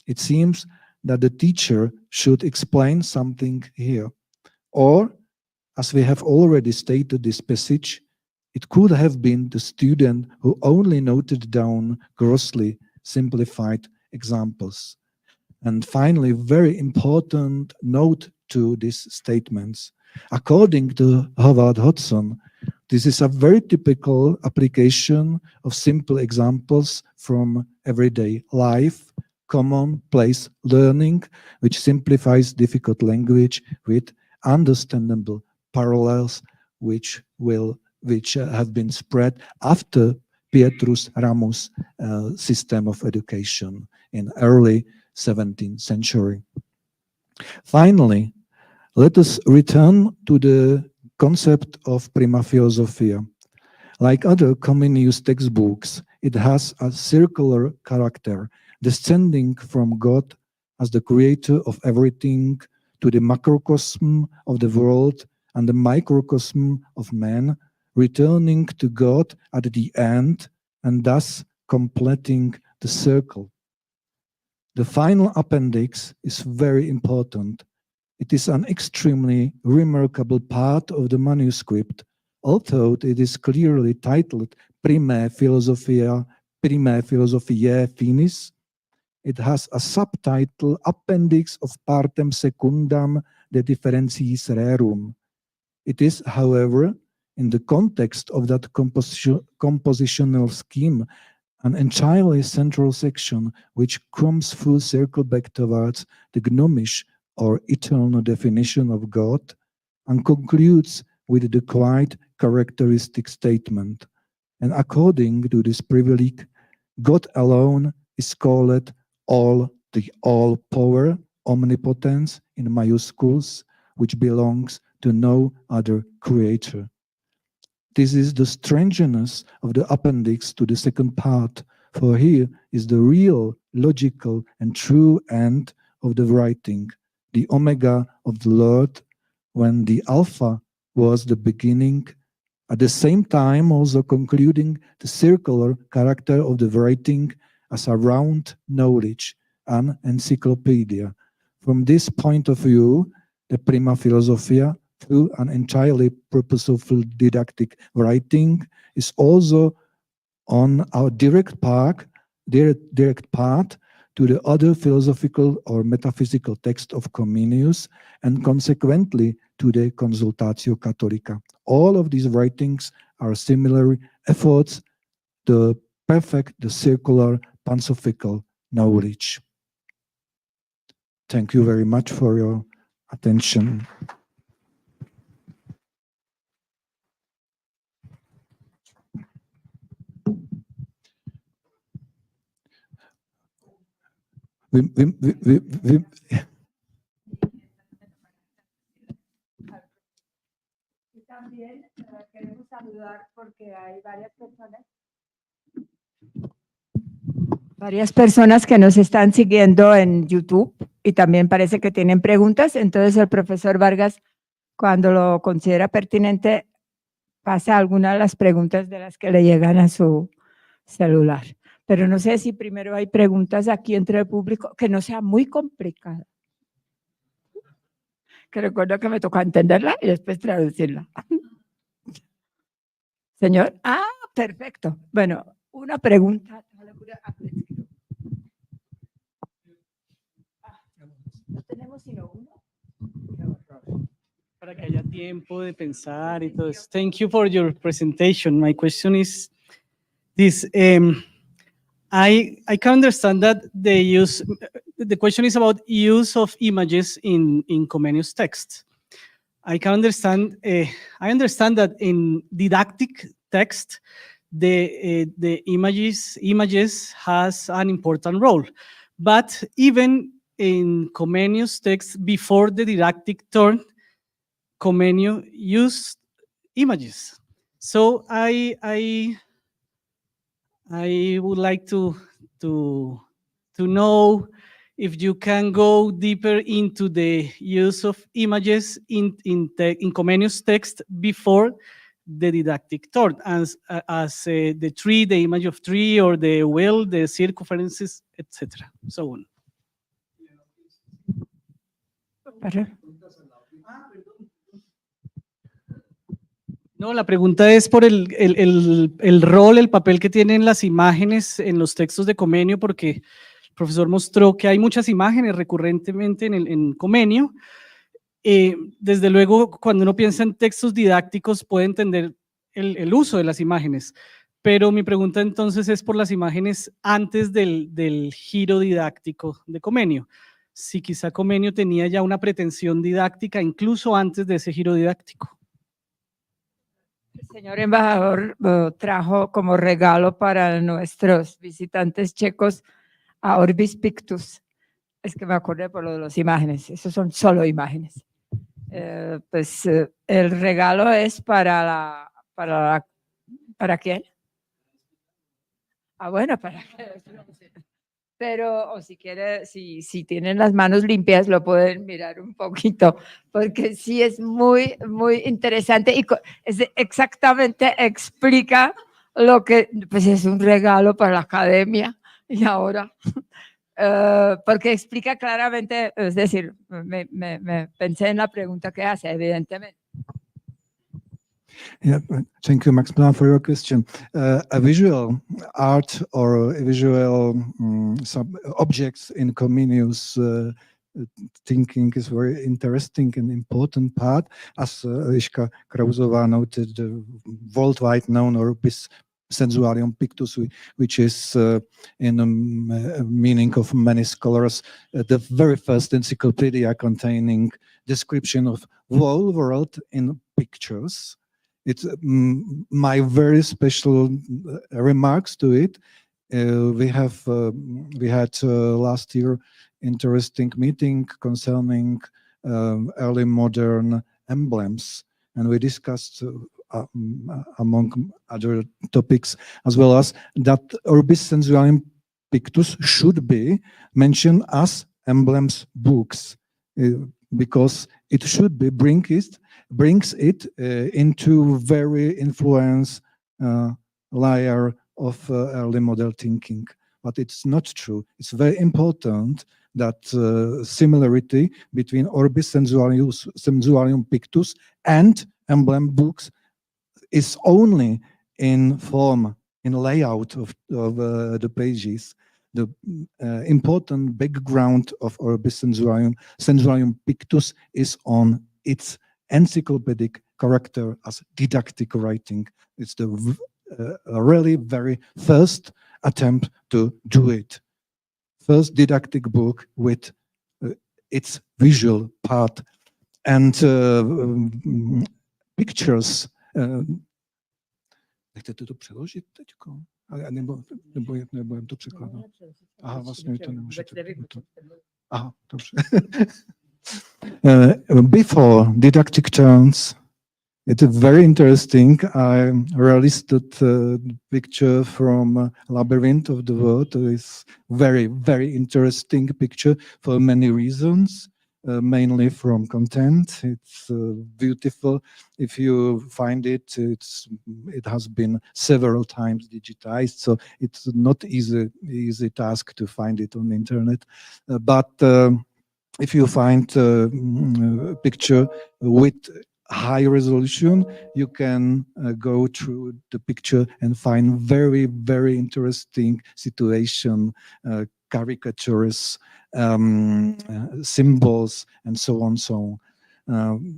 [SPEAKER 2] It seems that the teacher should explain something here. Or, as we have already stated this passage, it could have been the student who only noted down grossly simplified examples. And finally, very important note to these statements. According to Howard Hodgson, this is a very typical application of simple examples from everyday life, commonplace learning, which simplifies difficult language with understandable parallels which have been spread after Pietrus Ramus' system of education in early 17th century. Finally, let us return to the concept of Prima Philosophia. Like other Comenius textbooks, it has a circular character, descending from God as the creator of everything to the macrocosm of the world and the microcosm of man, returning to God at the end and thus completing the circle. The final appendix is very important. It is an extremely remarkable part of the manuscript, although it is clearly titled Prima Philosophia, Prima Philosophiae Finis. It has a subtitle, Appendix of Partem Secundam de Differentiis Rerum. It is, however, in the context of that compositional scheme, an entirely central section which comes full circle back towards the gnomish or eternal definition of God and concludes with the quite characteristic statement. And according to this privilege, God alone is called the all-power, omnipotence in majuscules, which belongs to no other creator. This is the strangeness of the appendix to the second part, for here is the real, logical, and true end of the writing, the omega of the Lord, when the alpha was the beginning, at the same time also concluding the circular character of the writing as a round knowledge, an encyclopedia. From this point of view, the Prima Philosophia, through an entirely purposeful didactic writing, is also on our direct path to the other philosophical or metaphysical text of Comenius, and consequently to the Consultatio Catholica. All of these writings are similar efforts to perfect the circular panopsychical knowledge. Thank you very much for your attention.
[SPEAKER 3] También queremos saludar porque hay varias personas varias personas que nos están siguiendo en YouTube y también parece que tienen preguntas. Entonces el profesor Vargas, cuando lo considera pertinente, pasa algunas de las preguntas de las que le llegan a su celular. Pero no sé si primero hay preguntas aquí entre el público, que no sea muy complicada. Que recuerdo que me tocó entenderla y después traducirla. Señor, perfecto. Bueno, una pregunta. No tenemos sino uno.
[SPEAKER 4] Para que haya tiempo de pensar y todo eso. Thank you for your presentation. My question is this. I can understand that the question is about use of images in Comenio's text. I understand that in didactic text, the images has an important role, but even in Comenio's text before the didactic turn, Comenio used images. So I would like to know if you can go deeper into the use of images in Comenio's text before the didactic turn, as the tree, the image of tree, or the wheel, the circumferences, etc. So on. No, la pregunta es por el rol, el papel que tienen las imágenes en los textos de Comenio, porque el profesor mostró que hay muchas imágenes recurrentemente en Comenio. Desde luego, cuando uno piensa en textos didácticos, puede entender el uso de las imágenes, pero mi pregunta entonces es por las imágenes antes del giro didáctico de Comenio. Si quizá Comenio tenía ya una pretensión didáctica incluso antes de ese giro didáctico.
[SPEAKER 3] El señor embajador trajo como regalo para nuestros visitantes checos a Orbis Pictus. Es que me acordé por lo de las imágenes, esos son solo imágenes. El regalo es ¿para quién? Bueno, para pero, o si quiere, si tienen las manos limpias, lo pueden mirar un poquito, porque sí es muy, muy interesante y exactamente explica lo que, pues es un regalo para la academia y ahora, porque explica claramente, es decir, me pensé en la pregunta que hace, evidentemente.
[SPEAKER 2] Yeah, thank you, Max Plan, for your question. A visual art or a visual some objects in Comenio's thinking is very interesting and important part, as Ishka Krausova noted, worldwide known Orbis Sensuarium Pictus, which is in meaning of many scholars, the very first encyclopedia containing description of whole world in pictures. It's my very special remarks to it. We had last year interesting meeting concerning early modern emblems, and we discussed among other topics as well as that Orbis Sensuarium Pictus should be mentioned as emblems books, because it should be brings it into very influence layer of early model thinking. But it's not true. It's very important that similarity between Orbis Sensuarium Pictus and emblem books is only in form, in layout of the pages. The important background of Orbis Sensuarium Pictus is on its encyclopedic character as didactic writing. It's the really very first attempt to do it. First didactic book with its visual part and pictures. Chcete to přeložit teďko? Nebo jen to překládat? Aha, vlastně to nemůžete. Aha, dobře. Before didactic turns, It's very interesting. I released the picture from Labyrinth of the World. It's very, very interesting picture for many reasons, mainly from content. It's beautiful. If you find it, it has been several times digitized, so it's not easy task to find it on the internet. But if you find a picture with high resolution, you can go through the picture and find very, very interesting situation, caricatures, symbols, and so on.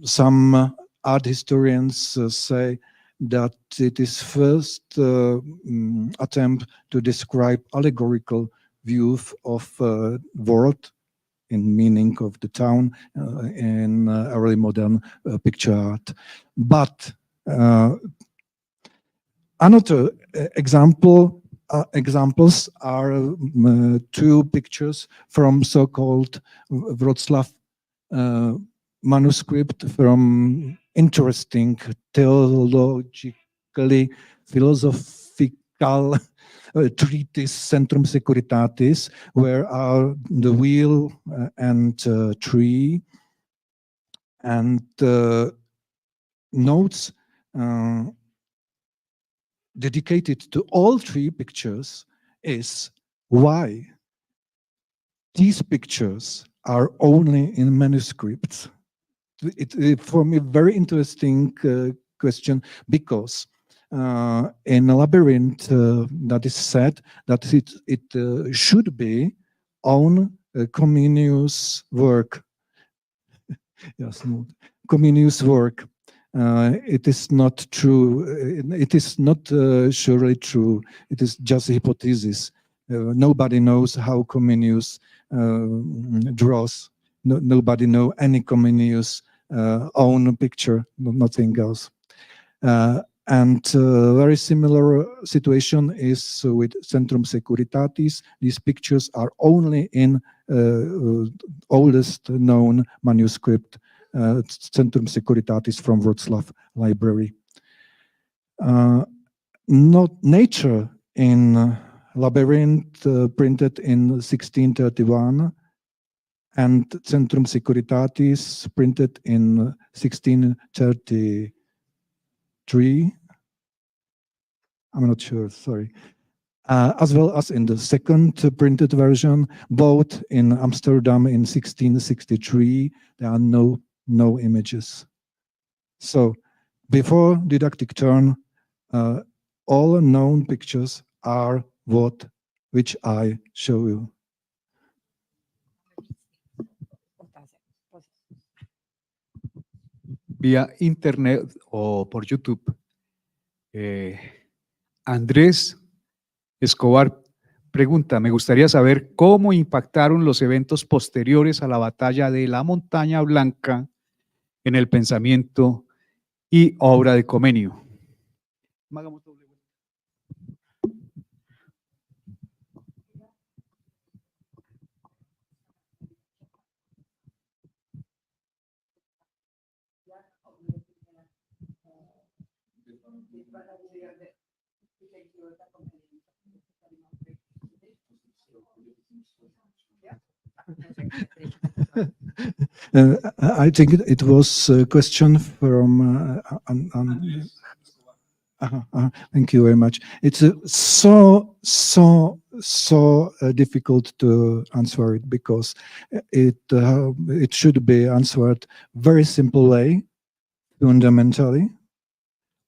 [SPEAKER 2] Some art historians say that it is first attempt to describe allegorical view of world in meaning of the town in early modern picture art. But another examples are two pictures from so-called Wrocław manuscript from interesting theologically philosophical treatise Centrum Securitatis, where are the wheel and tree and notes dedicated to all three pictures is why these pictures are only in manuscripts. It for me very interesting question, because in a Labyrinth that is said that it should be on Comenius work. Yes, Comenius work. It is not true. It is not surely true. It is just a hypothesis. Nobody knows how Comenius draws. Nobody knows any Comenius own picture, nothing else. And very similar situation is with Centrum Securitatis. These pictures are only in oldest known manuscript, Centrum Securitatis from Wrocław Library. Not nature in Labyrinth printed in 1631 and Centrum Securitatis printed in 1633. I'm not sure, sorry. As well as in the second printed version, both in Amsterdam in 1663, there are no images. So before didactic turn, all known pictures are which I show you.
[SPEAKER 1] Vía internet o por YouTube. Andrés Escobar pregunta, me gustaría saber cómo impactaron los eventos posteriores a la batalla de la Montaña Blanca en el pensamiento y obra de Comenio.
[SPEAKER 2] I think it was a question from thank you very much. It's so difficult to answer it, because it should be answered very simple way, fundamentally,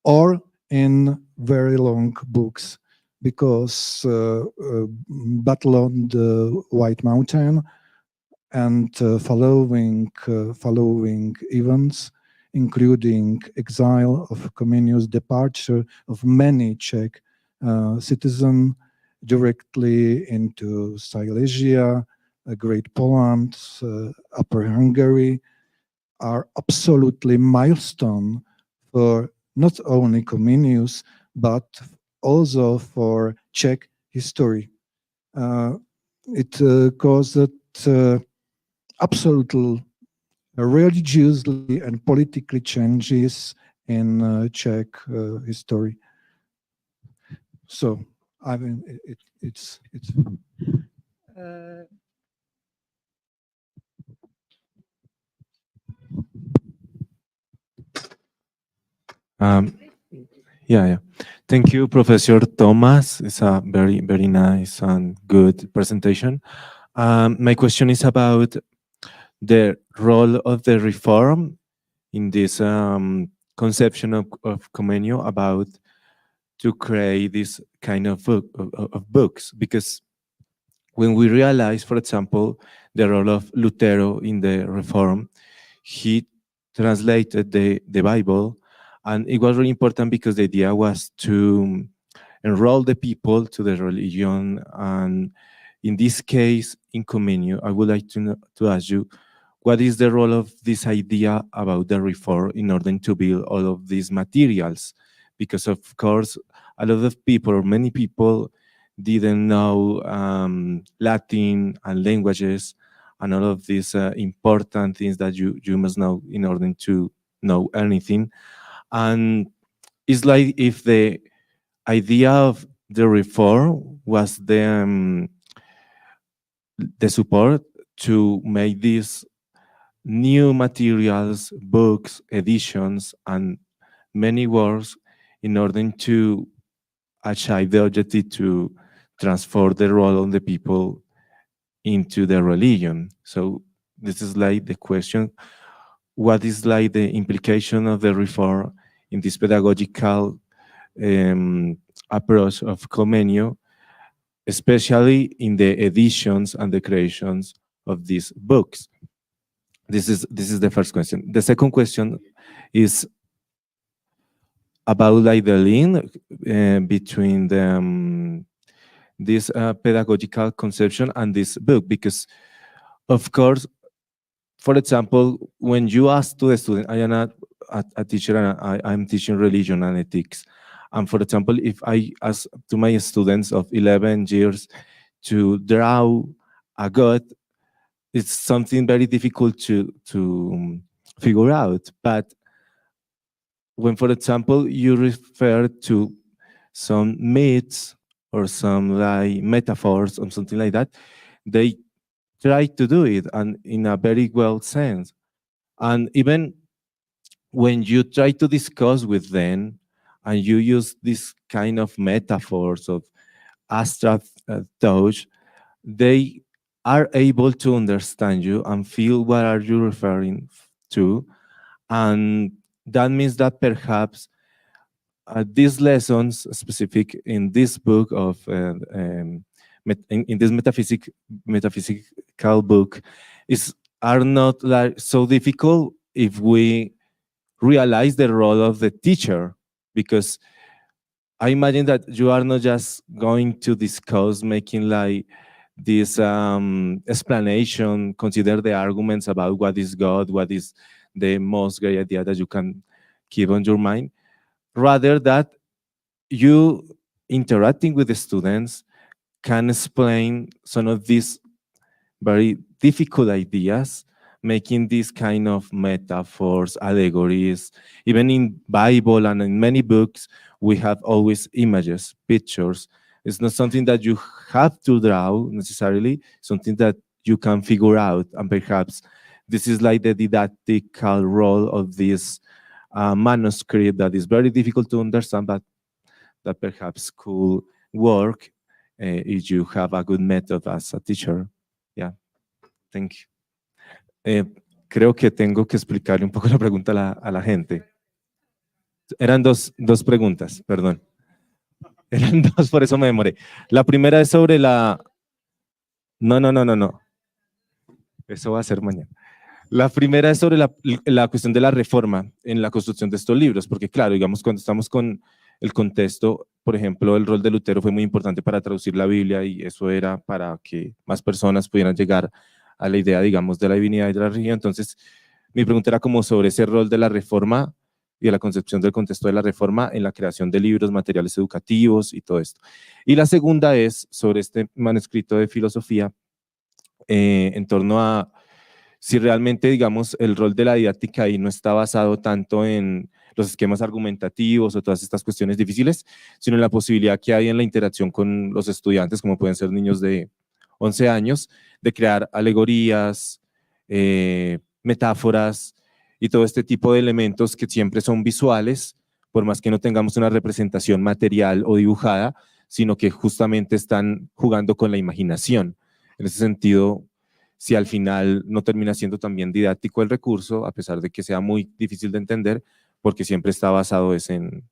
[SPEAKER 2] or in very long books, because Battle on the White Mountain and following events, including exile of Comenius, departure of many Czech citizens directly into Silesia, Great Poland, Upper Hungary, are absolutely milestone for not only Comenius, but also for Czech history. It caused absolutely religiously and politically changes in Czech history. So I mean, it's
[SPEAKER 5] Yeah. Thank you, Professor Tomáš. It's a very, very nice and good presentation. My question is about the role of the reform in this conception of Comenio about to create this kind of books, because when we realize, for example, the role of Lutero in the reform, he translated the Bible, and it was really important because the idea was to enroll the people to the religion. And in this case, in Comenio, I would like to ask you, what is the role of this idea about the reform in order to build all of these materials? Because of course, a lot of people, or many people, didn't know Latin and languages and all of these important things that you must know in order to know anything. And it's like if the idea of the reform was the support to make these new materials, books, editions, and many works in order to achieve the objective to transform the role of the people into the religion. So this is like the question, what is like the implication of the reform in this pedagogical approach of Comenio, especially in the editions and the creations of these books? This is the first question. The second question is about like the link between the this pedagogical conception and this book, because of course, for example, when you ask to the student, I am not a teacher and I'm teaching religion and ethics. And for example, if I ask to my students of 11 years to draw a god, it's something very difficult to figure out. But when, for example, you refer to some myths or some like metaphors or something like that, they try to do it and in a very well sense. And even when you try to discuss with them and you use this kind of metaphors of abstract thought, they are able to understand you and feel what are you referring to. And that means that perhaps these lessons specific in this book of in this metaphysical book are not like so difficult if we realize the role of the teacher, because I imagine that you are not just going to discuss making like this explanation, consider the arguments about what is God, what is the most great idea that you can keep on your mind. Rather that you interacting with the students can explain some of these very difficult ideas, making these kind of metaphors, allegories. Even in Bible and in many books, we have always images, pictures. It's not something that you have to draw necessarily, something that you can figure out. And perhaps this is like the didactical role of this manuscript that is very difficult to understand, but that perhaps could work if you have a good method as a teacher. Yeah, thank you. Creo que tengo que explicarle un poco la pregunta a la gente. Eran dos preguntas, perdón. Eran dos, por eso me demoré. La primera es sobre la... No. Eso va a ser mañana. La primera es sobre la cuestión de la reforma en la construcción de estos libros, porque claro, digamos, cuando estamos con el contexto, por ejemplo, el rol de Lutero fue muy importante para traducir la Biblia y eso era para que más personas pudieran llegar a la idea, digamos, de la divinidad y de la religión. Entonces, mi pregunta era como sobre ese rol de la reforma y de la concepción del contexto de la reforma en la creación de libros, materiales educativos y todo esto. Y la segunda es sobre este manuscrito de filosofía en torno a si realmente, digamos, el rol de la didáctica ahí no está basado tanto en los esquemas argumentativos o todas estas cuestiones difíciles, sino en la posibilidad que hay en la interacción con los estudiantes, como pueden ser niños de 11 años, de crear alegorías, metáforas y todo este tipo de elementos que siempre son visuales, por más que no tengamos una representación material o dibujada, sino que justamente están jugando con la imaginación. En ese sentido, si al final no termina siendo también didáctico el recurso, a pesar de que sea muy difícil de entender, porque siempre está basado en,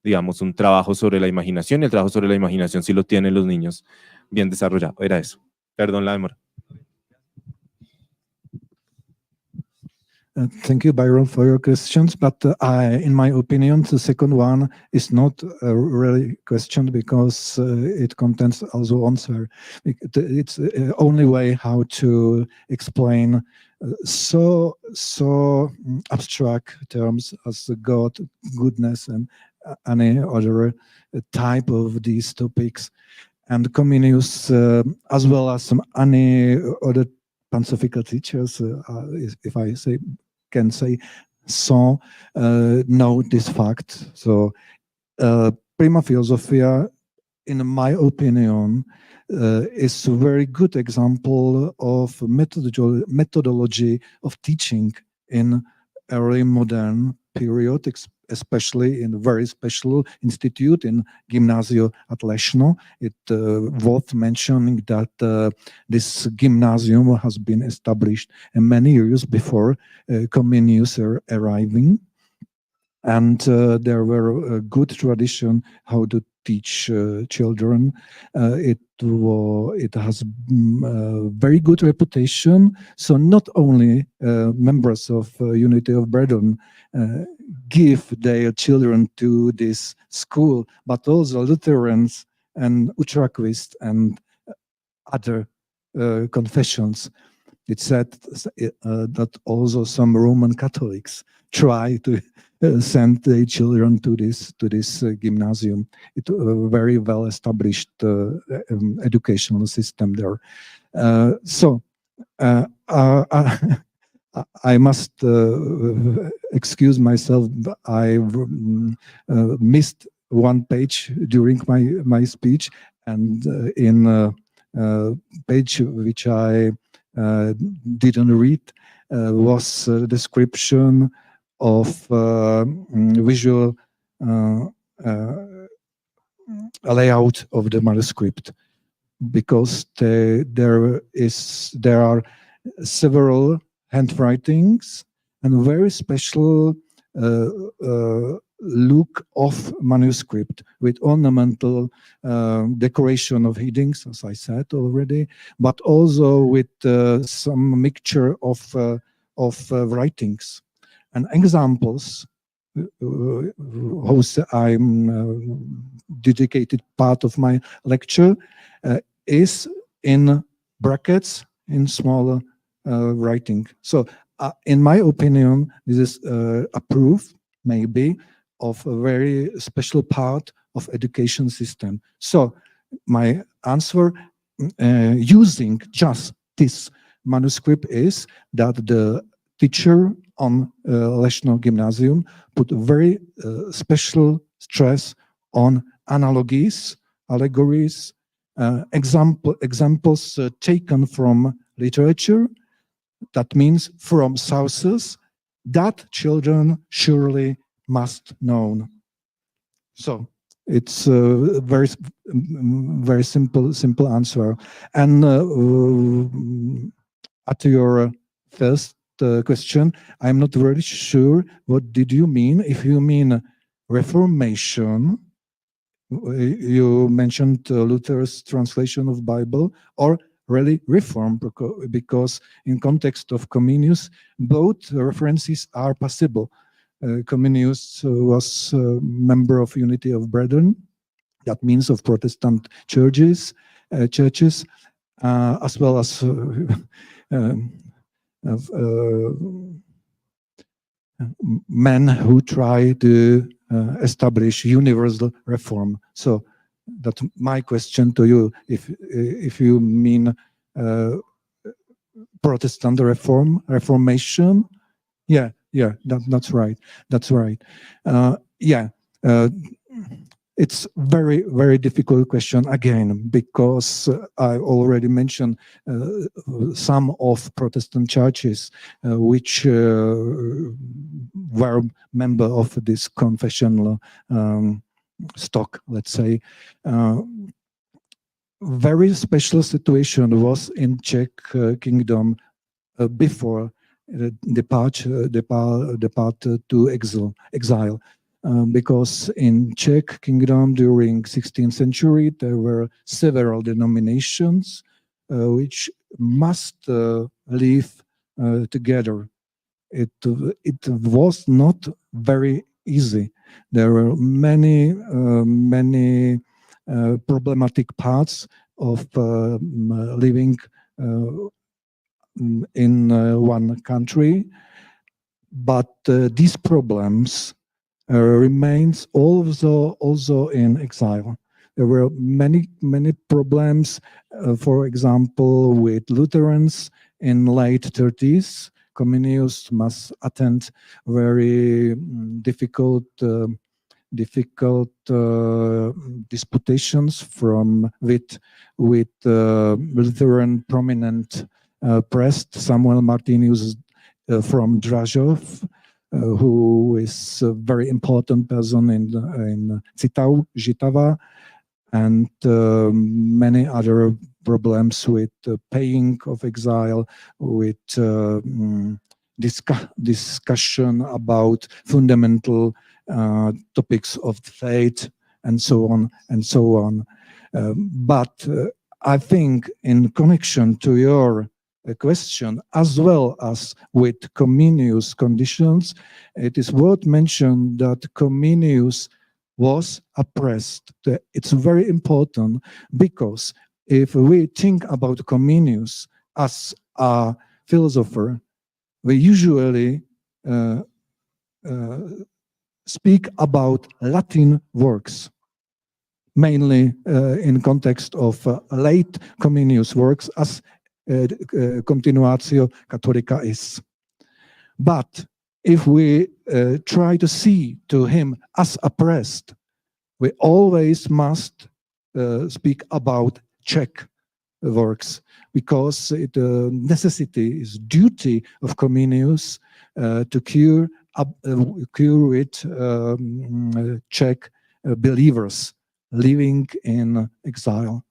[SPEAKER 5] digamos, un trabajo sobre la imaginación, y el trabajo sobre la imaginación sí lo tienen los niños bien desarrollado. Era eso. Perdón la demora.
[SPEAKER 2] Thank you, Byron, for your questions. But in my opinion, the second one is not a really question because it contains also answer. It's the only way how to explain so abstract terms as God, goodness, and any other type of these topics. And Comenius, as well as any other pontifical teachers, if I can say so, know this fact. So Prima Philosophia, in my opinion, is a very good example of methodology of teaching in early modern period, especially in a very special institute in Gymnasium at Leszno. It worth mentioning that this gymnasium has been established many years before Comenius arriving. And there were a good tradition how to teach children. It has a very good reputation. So not only members of Unity of Brethren give their children to this school, but also Lutherans and Utraquists and other confessions. It said that also some Roman Catholics try to send their children to this gymnasium. It's a very well established educational system there. So I must excuse myself. I missed one page during my speech, and in a page which I didn't read was a description of visual layout of the manuscript, because there are several handwritings and very special look of manuscript with ornamental decoration of headings, as I said already, but also with some mixture of writings and examples. I'm dedicated part of my lecture is in brackets in smaller writing. So in my opinion, this is a proof maybe of a very special part of education system. So my answer using just this manuscript is that the teacher on Leszno Gymnasium put very special stress on analogies, allegories, examples taken from literature, that means from sources that children surely must know. So it's a very simple answer. And at your first question, I'm not really sure what did you mean. If you mean Reformation, you mentioned Luther's translation of Bible, or really reform, because in context of Comenius, both references are possible. Comenius was a member of Unity of Brethren, that means of Protestant churches, as well as men who try to establish universal reform. So that's my question to you. If you mean Protestant Reformation. Yeah, that's right. That's right. It's very difficult question again, because I already mentioned some of Protestant churches which were member of this confessional stock, let's say. Very special situation was in Czech kingdom before depart to exile. Because in Czech kingdom during 16th century there were several denominations which must live together. It was not very easy. There were many problematic parts of living in one country, but these problems remains also in exile. There were many problems, for example, with Lutherans in late 30s. Comenius must attend very difficult disputations with Lutheran prominent priest Samuel Martinius from Dražov, who is a very important person in Citau, Žitava, and many other problems with paying of exile, with discussion about fundamental topics of faith, and so on and so on. But I think in connection to your question, as well as with Comenius' conditions, it is worth mentioning that Comenius was oppressed. It's very important, because if we think about Comenius as a philosopher, we usually speak about Latin works, mainly in context of late Comenius works, as Continuatio Catholica is. But if we try to see to him as oppressed, we always must speak about Czech works, because the necessity is duty of Comenius to cure with Czech believers living in exile.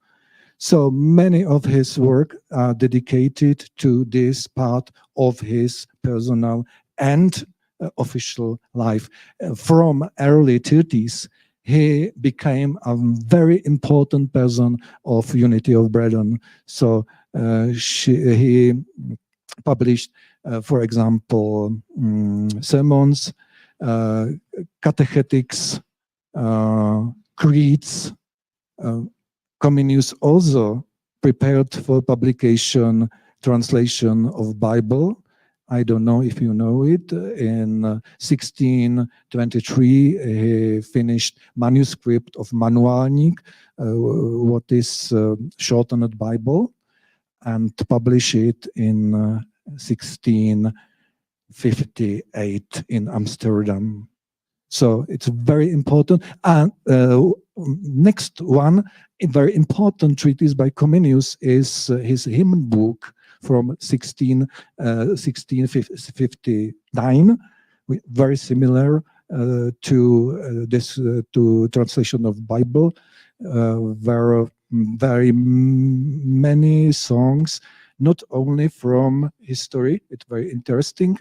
[SPEAKER 2] So many of his work are dedicated to this part of his personal and official life. From early 30s, he became a very important person of Unity of Brethren. So he published, for example, sermons, catechetics, creeds. Comenius also prepared for publication translation of Bible. I don't know if you know it. In 1623, he finished manuscript of Manualnik, what is shortened Bible, and published it in 1658 in Amsterdam. So it's very important. And next one, a very important treatise by Comenius is his hymn book from 1659, very similar to this to translation of Bible. There are very many songs, not only from history. It's very interesting,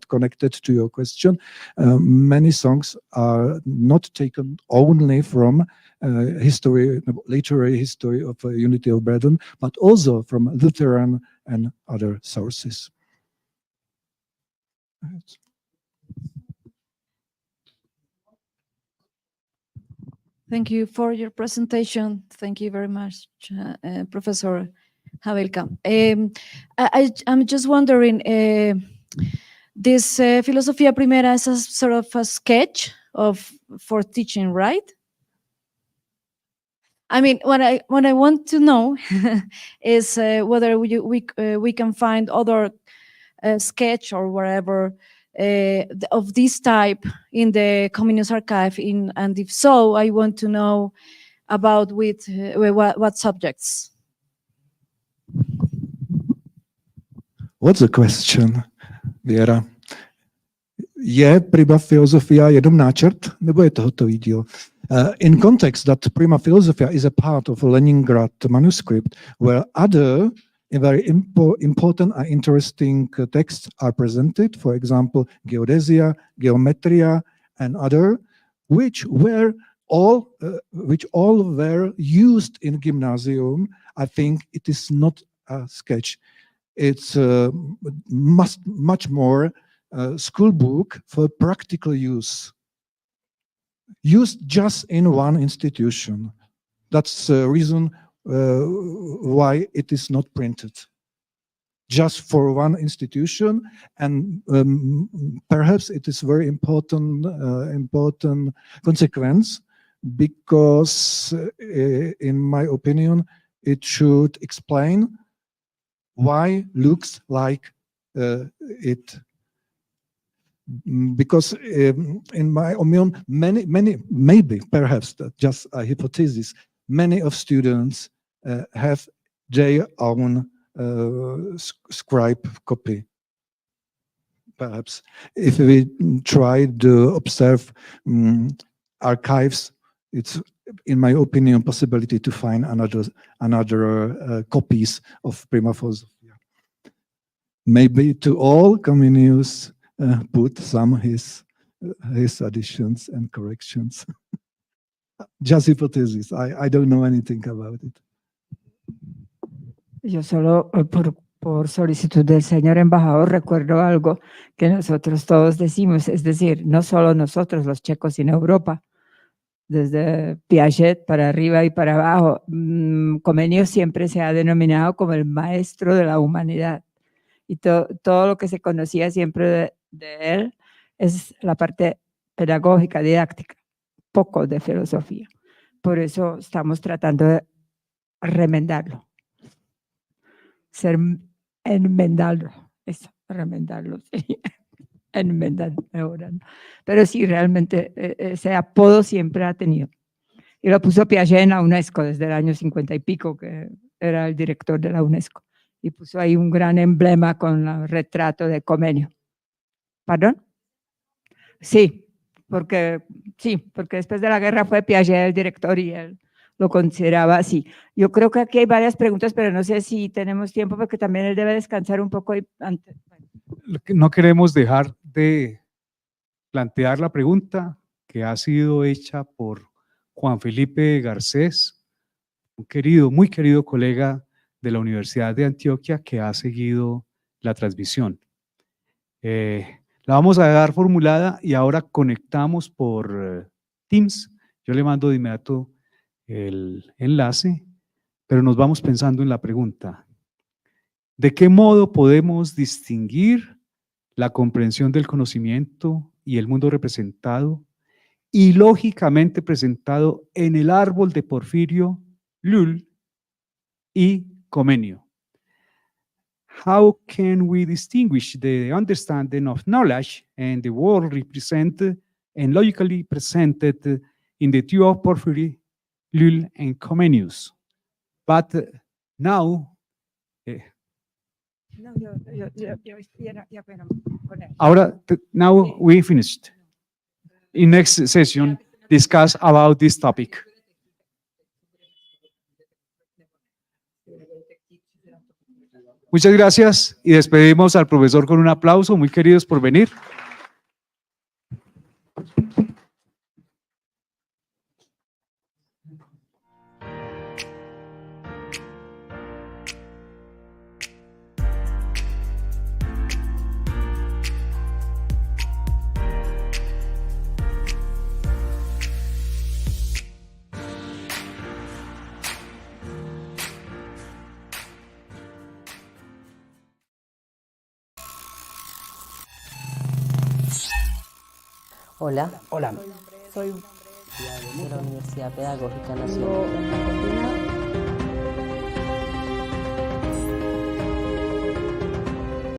[SPEAKER 2] connected to your question. Many songs are not taken only from history, literary history of Unity of Brethren, but also from Lutheran and other sources.
[SPEAKER 6] Thank you for your presentation. Thank you very much, Professor Havelka. I'm just wondering, this Filosofía Primera is a sort of a sketch for teaching, right? I mean, what I want to know is whether we can find other sketch or whatever of this type in the Comenius archive. And if so, I want to know about what subjects.
[SPEAKER 2] What's the question, Věra? Je Prima Philosophia jenom náčrt, nebo je to hotový díl? In context that Prima Philosophia is a part of a Leningrad manuscript, where other very important and interesting texts are presented, for example, geodesia, geometria, and other, which all were used in gymnasium. I think it is not a sketch. It's much more school book for practical use, used just in one institution. That's the reason why it is not printed. Just for one institution, and perhaps it is very important consequence, because in my opinion, it should explain why looks like it. Because in my opinion, maybe perhaps that's just a hypothesis, many of students have their own scribe copy. Perhaps if we try to observe archives, it's, in my opinion, possibility to find another copies of Prima Philosophia. Maybe to all Comenius put some his additions and corrections. Just hypothesis. I don't know anything about it.
[SPEAKER 3] Yo solo por solicitud del señor embajador recuerdo algo que nosotros todos decimos, es decir, no solo nosotros los checos, sino Europa, desde Piaget para arriba y para abajo. Comenio siempre se ha denominado como el maestro de la humanidad, y todo lo que se conocía siempre de él es la parte pedagógica, didáctica, poco de filosofía. Por eso estamos tratando de remendarlo. Enmendarlo, eso, remendarlo, sí. Enmendar ahora, ¿no? Pero sí, realmente ese apodo siempre ha tenido. Y lo puso Piaget en la UNESCO desde el año 50 y pico, que era el director de la UNESCO. Y puso ahí un gran emblema con el retrato de Comenio. ¿Perdón? Sí, porque después de la guerra fue Piaget el director y él lo consideraba así. Yo creo que aquí hay varias preguntas, pero no sé si tenemos tiempo, porque también él debe descansar un poco.
[SPEAKER 1] No queremos dejar de plantear la pregunta que ha sido hecha por Juan Felipe Garcés, un querido, muy querido colega de la Universidad de Antioquia que ha seguido la transmisión. La vamos a dejar formulada y ahora conectamos por Teams. Yo le mando de inmediato el enlace, pero nos vamos pensando en la pregunta: ¿de qué modo podemos distinguir la comprensión del conocimiento y el mundo representado y lógicamente presentado en el árbol de Porfirio, Llull y Comenio? How can we distinguish the understanding of knowledge and the world represented and logically presented in the two of Porfiry, Llull, and Comenius? But now, now we finished. In next session, discuss about this topic. Muchas gracias y despedimos al profesor con un aplauso. Muy queridos por venir.
[SPEAKER 7] Hola.
[SPEAKER 8] Hola.
[SPEAKER 3] Soy
[SPEAKER 7] de la Universidad Pedagógica Nacional.